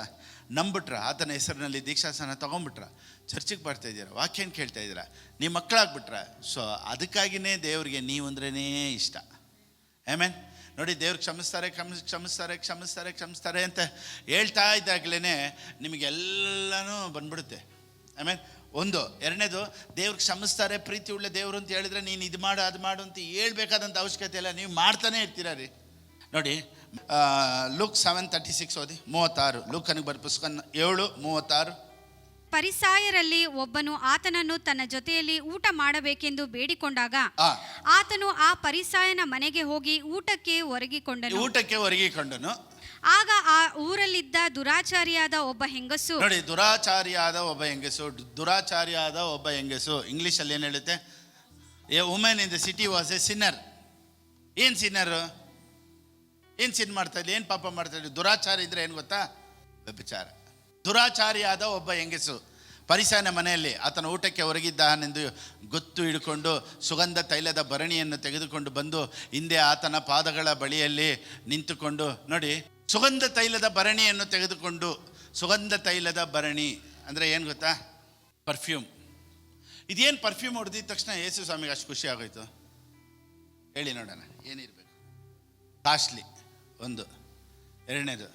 ನಂಬಿಟ್ರ, ಆತನ ಹೆಸರಿನಲ್ಲಿ ದೀಕ್ಷಾಸನ ತೊಗೊಂಬಿಟ್ರ, ಚರ್ಚಿಗೆ ಬರ್ತಾ ಇದ್ದೀರ, ವಾಕ್ಯನ ಕೇಳ್ತಾ ಇದ್ದೀರಾ, ನೀವು ಮಕ್ಕಳಾಗ್ಬಿಟ್ರ. ಸೊ ಅದಕ್ಕಾಗಿಯೇ ದೇವ್ರಿಗೆ ನೀವು ಅಂದ್ರೇ ಇಷ್ಟ. ಆಮೆನ್. ನೋಡಿ, ದೇವ್ರು ಕ್ಷಮಿಸ್ತಾರೆ ಕ್ಷಮಿಸ್ತಾರೆ ಕ್ಷಮಿಸ್ತಾರೆ ಕ್ಷಮಿಸ್ತಾರೆ ಅಂತ ಹೇಳ್ತಾ ಇದ್ದಾಗಲೇ ನಿಮಗೆಲ್ಲನೂ ಬಂದ್ಬಿಡುತ್ತೆ. ಆಮೇಲೆ ಒಂದು ಎರಡನೇದು, ದೇವ್ರು ಕ್ಷಮಿಸ್ತಾರೆ, ಪ್ರೀತಿ ಉಳ್ಳೆ ದೇವರು ಅಂತ ಹೇಳಿದ್ರೆ ನೀನು ಇದು ಮಾಡು ಅದು ಮಾಡು ಅಂತ ಹೇಳ್ಬೇಕಾದಂಥ ಅವಶ್ಯಕತೆ ಇಲ್ಲ, ನೀವು ಮಾಡ್ತಾನೆ ಇರ್ತೀರ ರೀ. ನೋಡಿ, ಲೂಕ್ 7:36 ಓದಿ. 36 ಲೂಕನಿಗೆ ಬರ ಪುಸ್ತಕ 7:36. ಫರಿಸಾಯರಲ್ಲಿ ಒಬ್ಬನು ಆತನನ್ನು ತನ್ನ ಜೊತೆಯಲ್ಲಿ ಊಟ ಮಾಡಬೇಕೆಂದು ಬೇಡಿಕೊಂಡಾಗ ಆತನು ಆ ಫರಿಸಾಯನ ಮನೆಗೆ ಹೋಗಿ ಊಟಕ್ಕೆ ಒರಗಿಕೊಂಡನು. ಆಗ ಆ ಊರಲ್ಲಿದ್ದ ದುರಾಚಾರಿಯಾದ ಒಬ್ಬ ಹೆಂಗಸು, ನೋಡಿ, ದುರಾಚಾರಿಯಾದ ಒಬ್ಬ ಹೆಂಗಸು ಇಂಗ್ಲಿಷಲ್ಲಿ ಏನು ಹೇಳುತ್ತೆ? A women in the city was A Sinner. ಏನು ಸಿನ್ನರು? ಏನು ಸಿನ್ ಮಾಡ್ತಾ ಇದ್ಲಿ? ಏನು ಪಾಪ ಮಾಡ್ತಾ ಇದ್ಲಿ? ದುರಾಚಾರ ಇದ್ರೆ ಏನು ಗೊತ್ತಾ? ವ್ಯಭಿಚಾರ. ದುರಾಚಾರಿಯಾದ ಒಬ್ಬ ಹೆಂಗಸು ಫರಿಸಾಯನ ಮನೆಯಲ್ಲಿ ಆತನ ಊಟಕ್ಕೆ ಹೊರಗಿದ್ದಾನೆಂದು ಗೊತ್ತು ಹಿಡ್ಕೊಂಡು ಸುಗಂಧ ತೈಲದ ಭರಣಿಯನ್ನು ತೆಗೆದುಕೊಂಡು ಬಂದು ಹಿಂದೆ ಆತನ ಪಾದಗಳ ಬಳಿಯಲ್ಲಿ ನಿಂತುಕೊಂಡು, ನೋಡಿ, ಸುಗಂಧ ತೈಲದ ಭರಣಿಯನ್ನು ತೆಗೆದುಕೊಂಡು, ಸುಗಂಧ ತೈಲದ ಭರಣಿ ಅಂದರೆ ಏನು ಗೊತ್ತಾ? ಪರ್ಫ್ಯೂಮ್. ಇದೇನು ಪರ್ಫ್ಯೂಮ್ ಹೊಡೆದಿದ ತಕ್ಷಣ ಯೇಸು ಸ್ವಾಮಿಗೆ ಅಷ್ಟು ಖುಷಿ ಆಗೋಯ್ತು? ಹೇಳಿ ನೋಡೋಣ, ಏನಿರಬೇಕು? ಕಾಸ್ಟ್ಲಿ ಒಂದು. ಎರಡನೇದು,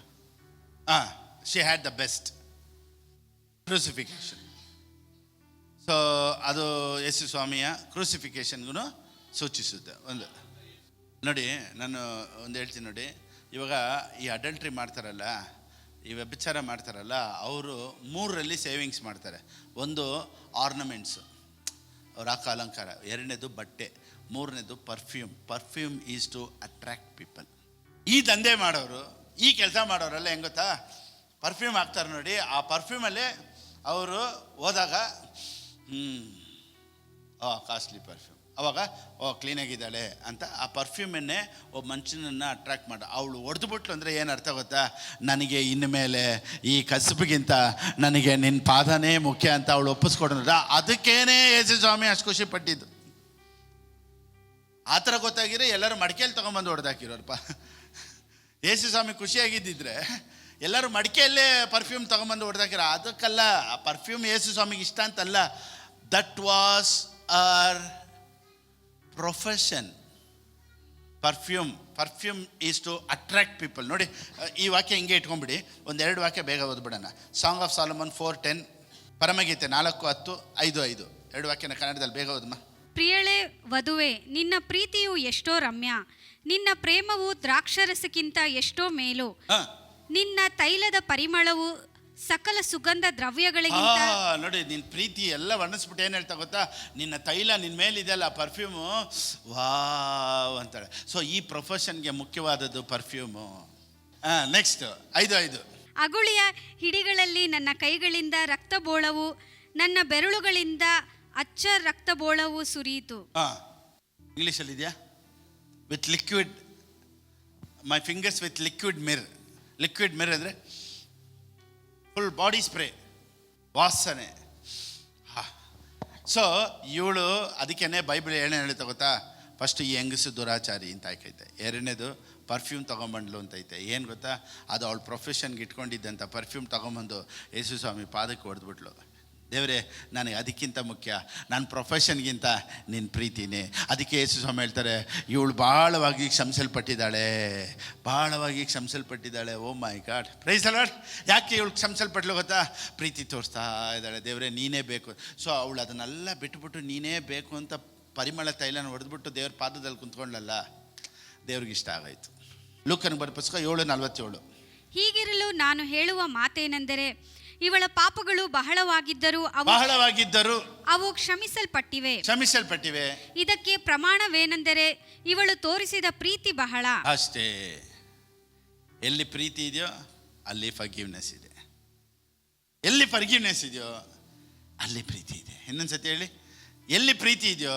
she had the best crucifixion. So ಅದು ಯೇಸು ಸ್ವಾಮಿಯ ಕ್ರೂಸಿಫಿಕೇಶನ್ಗೂ ಸೂಚಿಸುತ್ತೆ. ಒಂದು ನೋಡಿ, ನಾನು ಒಂದು ಹೇಳ್ತೀನಿ ನೋಡಿ, ಇವಾಗ ಈ ಅಡಲ್ಟ್ರಿ ಮಾಡ್ತಾರಲ್ಲ, ಈ ವ್ಯಭಿಚಾರ ಮಾಡ್ತಾರಲ್ಲ, ಅವರು 3ರಲ್ಲಿ ಸೇವಿಂಗ್ಸ್ ಮಾಡ್ತಾರೆ. ಒಂದು ಆರ್ನಮೆಂಟ್ಸು, ಅವ್ರ ಹಾಕೋ ಅಲಂಕಾರ. ಎರಡನೇದು ಬಟ್ಟೆ. ಮೂರನೇದು perfume is to attract people. ಈ ದಂಧೆ ಮಾಡೋರು, ಈ ಕೆಲಸ ಮಾಡೋರೆಲ್ಲ ಹೆಂಗೆ ಗೊತ್ತಾ? ಪರ್ಫ್ಯೂಮ್ ಹಾಕ್ತಾರೆ ನೋಡಿ, ಆ ಪರ್ಫ್ಯೂಮಲ್ಲೇ ಅವರು ಹೋದಾಗ ಕಾಸ್ಟ್ಲಿ ಪರ್ಫ್ಯೂಮ್, ಅವಾಗ ಕ್ಲೀನಾಗಿದ್ದಾಳೆ ಅಂತ ಆ ಪರ್ಫ್ಯೂಮನ್ನೇ ಒಬ್ಬ ಮನುಷ್ಯನನ್ನು ಅಟ್ರಾಕ್ಟ್ ಮಾಡ. ಅವಳು ಹೊಡೆದುಬಿಟ್ಲು ಅಂದರೆ ಏನು ಅರ್ಥ ಗೊತ್ತಾ? ನನಗೆ ಇನ್ಮೇಲೆ ಈ ಕಸಬಿಗಿಂತ ನನಗೆ ನಿನ್ನ ಪಾದನೇ ಮುಖ್ಯ ಅಂತ ಅವಳು ಒಪ್ಪಿಸ್ಕೊಡೋಣ. ಅದಕ್ಕೇನೆ ಯೇಸು ಸ್ವಾಮಿ ಅಷ್ಟು ಖುಷಿ ಪಟ್ಟಿದ್ದು. ಆ ಥರ ಗೊತ್ತಾಗಿರೋ ಎಲ್ಲರೂ ಮಡಿಕೆಯಲ್ಲಿ ತೊಗೊಂಬಂದು ಹೊಡೆದಾಕಿರೋರಪ್ಪ. ಯೇಸು ಸ್ವಾಮಿ ಖುಷಿಯಾಗಿದ್ದಿದ್ರೆ ಎಲ್ಲರೂ ಮಡಿಕೆಯಲ್ಲೇ ಪರ್ಫ್ಯೂಮ್ ತೊಗೊಂಬಂದು ಹೊಡೆದಾಕಿರೋ. ಅದಕ್ಕಲ್ಲ, ಆ ಪರ್ಫ್ಯೂಮ್ ಯೇಸು ಸ್ವಾಮಿಗೆ ಇಷ್ಟ ಅಂತಲ್ಲ. That was our profession. Perfume is to attract people. ನೋಡಿ, ಈ ವಾಕ್ಯ ಹಿಂಗೆ ಇಟ್ಕೊಂಡ್ಬಿಡಿ, ಒಂದೆರಡು ವಾಕ್ಯ ಬೇಗ ಓದ್ಬಿಡೋಣ. ಸಾಂಗ್ ಆಫ್ ಸಾಲಮನ್ 4:10, ಪರಮಗೀತೆ 4:10, 5:5. 2 ವಾಕ್ಯನ ಕನ್ನಡದಲ್ಲಿ ಬೇಗ ಓದಮ್ಮ. ಪ್ರಿಯಳೇ ವಧುವೆ, ನಿನ್ನ ಪ್ರೀತಿಯು ಎಷ್ಟೋ ರಮ್ಯ, ನಿನ್ನ ಪ್ರೇಮವು ದ್ರಾಕ್ಷರಸಕ್ಕಿಂತ ಎಷ್ಟೋ ಮೇಲು, ನಿನ್ನ ತೈಲದ ಪರಿಮಳವು ಸಕಲ ಸುಗಂಧ ದ್ರವ್ಯಗಳಿಗಿಂತ. ನೋಡಿ, ನಿನ್ನ ಪ್ರೀತಿ ಎಲ್ಲ ವರ್ಣಿಸ್ಬಿಟ್ಟು ಏನು ಹೇಳ್ತಾ ಗೊತ್ತಾ? ನಿನ್ನ ತೈಲ ನಿನ್ನ ಮೇಲಿದೆಯಲ್ಲ ಪರ್ಫ್ಯೂಮು, ವಾವ್ ಅಂತಾಳೆ. ಸೊ ಈ ಪ್ರೊಫೆಷನ್ಗೆ ಮುಖ್ಯವಾದದ್ದು ಪರ್ಫ್ಯೂಮು. ನೆಕ್ಸ್ಟ್ 5:5. ಅಗುಳಿಯ ಹಿಡಿಗಳಲ್ಲಿ ನನ್ನ ಕೈಗಳಿಂದ ರಕ್ತಬೋಳವು, ನನ್ನ ಬೆರಳುಗಳಿಂದ ಅಚ್ಚ ರಕ್ತಬೋಳವು ಸುರಿಯಿತು. ಇಂಗ್ಲೀಷಲ್ಲಿ ಇದೆಯಾ? With liquid, my fingers with liquid Mir. Liquid Mir ಅಂದರೆ ಫುಲ್ ಬಾಡಿ ಸ್ಪ್ರೇ, ವಾಸನೆ. ಸೊ ಇವಳು ಅದಕ್ಕೇನೆ ಬೈಬಲ್ ಏನೇನು ಹೇಳ್ತಾ ಗೊತ್ತಾ? ಫಸ್ಟ್ ಈ ಹೆಂಗಸು ದುರಾಚಾರಿ ಅಂತ ಆಯ್ಕೈತೆ. ಎರಡನೇದು ಪರ್ಫ್ಯೂಮ್ ತೊಗೊಂಬಂಡ್ಲು ಅಂತೈತೆ. ಏನು ಗೊತ್ತಾ? ಅದು ಅವಳು ಪ್ರೊಫೆಷನ್ಗೆ ಇಟ್ಕೊಂಡಿದ್ದಂಥ ಪರ್ಫ್ಯೂಮ್ ತೊಗೊಂಬಂದು ಯೇಸು ಸ್ವಾಮಿ ಪಾದಕ್ಕೆ ಹೊಡೆದ್ಬಿಟ್ಲು. ದೇವರೇ, ನನಗೆ ಅದಕ್ಕಿಂತ ಮುಖ್ಯ, ನನ್ನ ಪ್ರೊಫೆಷನ್ಗಿಂತ ನಿನ್ನ ಪ್ರೀತಿನೇ. ಅದಕ್ಕೆ ಯೇಸು ಸ್ವಾಮಿ ಹೇಳ್ತಾರೆ, ಇವಳು ಭಾಳವಾಗಿ ಕ್ಷಮಿಸಲ್ಪಟ್ಟಿದ್ದಾಳೆ. ಓ my god, price the lord. ಯಾಕೆ ಇವಳು ಕ್ಷಮಿಸಲ್ಪಟ್ಲು ಗೊತ್ತಾ? ಪ್ರೀತಿ ತೋರಿಸ್ತಾ ಇದ್ದಾಳೆ. ದೇವರೇ, ನೀನೇ ಬೇಕು. ಸೊ ಅವಳು ಅದನ್ನೆಲ್ಲ ಬಿಟ್ಬಿಟ್ಟು ನೀನೇ ಬೇಕು ಅಂತ ಪರಿಮಳ ತೈಲನ ಹೊಡೆದ್ಬಿಟ್ಟು ದೇವ್ರ ಪಾದದಲ್ಲಿ ಕುಂತ್ಕೊಂಡ್ಲಲ್ಲ, ದೇವ್ರಿಗೆ ಇಷ್ಟ ಆಗಾಯಿತು. ಲೂಕನಿಗೆ ಬರೋ ಪುಸ್ತಕ 7:47. ಹೀಗಿರಲು ನಾನು ಹೇಳುವ ಮಾತೇನೆಂದರೆ, ಇವಳ ಪಾಪಗಳು ಬಹಳವಾಗಿದ್ದರೂ ಅವು ಕ್ಷಮಿಸಲ್ಪಟ್ಟಿವೆ. ಇದಕ್ಕೆ ಪ್ರಮಾಣವೇನೆಂದರೆ, ಇವಳು ತೋರಿಸಿದ ಪ್ರೀತಿ ಬಹಳ. ಅಷ್ಟೇ. ಎಲ್ಲಿ ಪ್ರೀತಿ ಇದೆಯೋ ಅಲ್ಲಿ ಫರ್ಗಿವ್ನೆಸ್ ಇದೆ. ಎಲ್ಲಿ ಫರ್ಗಿವ್ನೆಸ್ ಇದೆಯೋ ಅಲ್ಲಿ ಪ್ರೀತಿ ಇದೆ. ಇನ್ನೊಂದ್ಸತಿ ಹೇಳಿ, ಎಲ್ಲಿ ಪ್ರೀತಿ ಇದೆಯೋ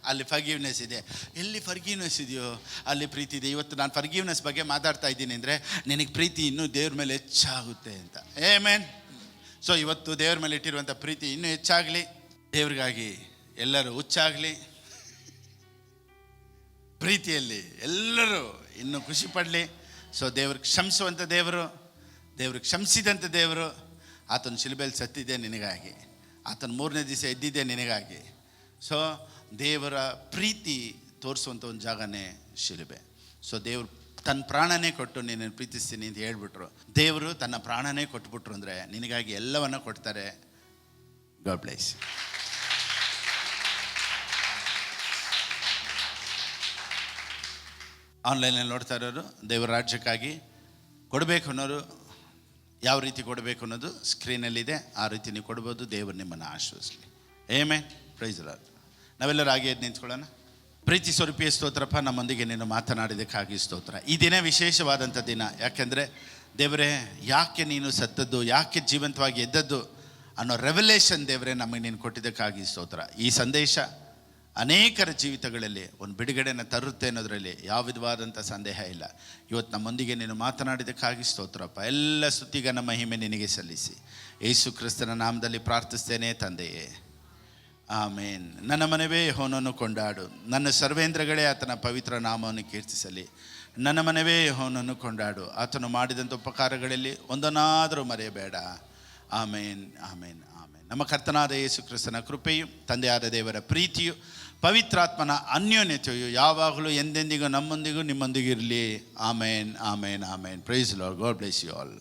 ಅಲ್ಲಿ ಫರ್ಗಿವ್ನೆಸ್ ಇದೆ. ಎಲ್ಲಿ ಫರ್ಗಿವ್ನೆಸ್ ಇದೆಯೋ ಅಲ್ಲಿ ಪ್ರೀತಿ ಇದೆ. ಇವತ್ತು ನಾನು ಫರ್ಗಿವ್ನೆಸ್ ಬಗ್ಗೆ ಮಾತಾಡ್ತಾ ಇದ್ದೀನಿ ಅಂದರೆ ನಿನಗೆ ಪ್ರೀತಿ ಇನ್ನೂ ದೇವ್ರ ಮೇಲೆ ಹೆಚ್ಚಾಗುತ್ತೆ ಅಂತ. ಆಮೆನ್. ಸೊ ಇವತ್ತು ದೇವ್ರ ಮೇಲೆ ಇಟ್ಟಿರುವಂಥ ಪ್ರೀತಿ ಇನ್ನೂ ಹೆಚ್ಚಾಗಲಿ, ದೇವ್ರಿಗಾಗಿ ಎಲ್ಲರೂ ಹುಚ್ಚಾಗಲಿ, ಪ್ರೀತಿಯಲ್ಲಿ ಎಲ್ಲರೂ ಇನ್ನೂ ಖುಷಿ ಪಡಲಿ. ಸೊ ದೇವ್ರಿಗೆ ಕ್ಷಮಿಸುವಂಥ ದೇವರು, ದೇವ್ರಿಗೆ ಕ್ಷಮಿಸಿದಂಥ ದೇವರು, ಆತನ ಶಿಲುಬೆಯಲ್ಲಿ ಸತ್ತಿದೆ ನಿನಗಾಗಿ, ಆತನ 3ನೇ ದಿವಸ ಎದ್ದಿದ್ದೆ ನಿನಗಾಗಿ. ಸೊ ದೇವರ ಪ್ರೀತಿ ತೋರಿಸುವಂಥ ಒಂದು ಜಾಗನೇ ಶಿಲುಬೆ. ಸೊ ದೇವ್ರು ತನ್ನ ಪ್ರಾಣನೇ ಕೊಟ್ಟು ನಿನ್ನನ್ನು ಪ್ರೀತಿಸ್ತೀನಿ ಅಂತ ಹೇಳ್ಬಿಟ್ರು. ದೇವರು ತನ್ನ ಪ್ರಾಣನೇ ಕೊಟ್ಬಿಟ್ರು ಅಂದರೆ ನಿನಗಾಗಿ ಎಲ್ಲವನ್ನ ಕೊಡ್ತಾರೆ. God bless. ಆನ್ಲೈನಲ್ಲಿ ನೋಡ್ತಾ ಇರೋರು ದೇವರ ರಾಜ್ಯಕ್ಕಾಗಿ ಕೊಡಬೇಕು ಅನ್ನೋರು ಯಾವ ರೀತಿ ಕೊಡಬೇಕು ಅನ್ನೋದು ಸ್ಕ್ರೀನಲ್ಲಿದೆ. ಆ ರೀತಿ ನೀವು ಕೊಡ್ಬೋದು. ದೇವರು ನಿಮ್ಮನ್ನು ಆಶೀರ್ವದಿಸಲಿ. ಆಮೆನ್. Praise the Lord. ನಾವೆಲ್ಲರೂ ಹಾಗೆ ಎದ್ದು ನಿಂತ್ಕೊಳ್ಳೋಣ. ಪ್ರೀತಿ ಸ್ವರೂಪಿಯ ಸ್ತೋತ್ರಪ್ಪ, ನಮ್ಮೊಂದಿಗೆ ನೀನು ಮಾತನಾಡಿದ್ದಕ್ಕಾಗಿ ಸ್ತೋತ್ರ. ಈ ದಿನ ವಿಶೇಷವಾದಂಥ ದಿನ. ಯಾಕೆಂದರೆ ದೇವರೇ, ಯಾಕೆ ನೀನು ಸತ್ತದ್ದು, ಯಾಕೆ ಜೀವಂತವಾಗಿ ಎದ್ದದ್ದು ಅನ್ನೋ ರೆವಲೇಷನ್ ದೇವರೇ ನಮಗೆ ನೀನು ಕೊಟ್ಟಿದ್ದಕ್ಕಾಗಿ ಸ್ತೋತ್ರ. ಈ ಸಂದೇಶ ಅನೇಕರ ಜೀವಿತಗಳಲ್ಲಿ ಒಂದು ಬಿಡುಗಡೆಯನ್ನು ತರುತ್ತೆ ಅನ್ನೋದರಲ್ಲಿ ಯಾವ ವಿಧವಾದಂಥ ಸಂದೇಹ ಇಲ್ಲ. ಇವತ್ತು ನಮ್ಮೊಂದಿಗೆ ನೀನು ಮಾತನಾಡಿದ್ದಕ್ಕಾಗಿ ಸ್ತೋತ್ರಪ್ಪ. ಎಲ್ಲ ಸ್ತುತಿಗ ನಮ್ಮ ಮಹಿಮೆ ನಿನಗೆ ಸಲ್ಲಿಸಿ ಯೇಸು ಕ್ರಿಸ್ತನ ನಾಮದಲ್ಲಿ ಪ್ರಾರ್ಥಿಸ್ತೇನೆ ತಂದೆಯೇ, ಆಮೇನ್. ನನ್ನ ಮನವೇ ಯೆಹೋವನನ್ನು ಕೊಂಡಾಡು, ನನ್ನ ಸರ್ವೇಂದ್ರಗಳೇ ಆತನ ಪವಿತ್ರ ನಾಮವನ್ನು ಕೀರ್ತಿಸಲಿ. ನನ್ನ ಮನವೇ ಯೆಹೋವನನ್ನು ಕೊಂಡಾಡು, ಆತನು ಮಾಡಿದಂಥ ಉಪಕಾರಗಳಲ್ಲಿ ಒಂದನ್ನಾದರೂ ಮರೆಯಬೇಡ. ಆಮೇನ್, ಆಮೇನ್, ಆಮೇನ್. ನಮ್ಮ ಕರ್ತನಾದ ಯೇಸು ಕ್ರಿಸ್ತನ ಕೃಪೆಯು, ತಂದೆಯಾದ ದೇವರ ಪ್ರೀತಿಯು, ಪವಿತ್ರಾತ್ಮನ ಅನ್ಯೋನ್ಯತೆಯು ಯಾವಾಗಲೂ ಎಂದೆಂದಿಗೂ ನಮ್ಮೊಂದಿಗೂ ನಿಮ್ಮೊಂದಿಗೂ ಇರಲಿ. Amen, amen, amen. Praise Lord. God bless you all.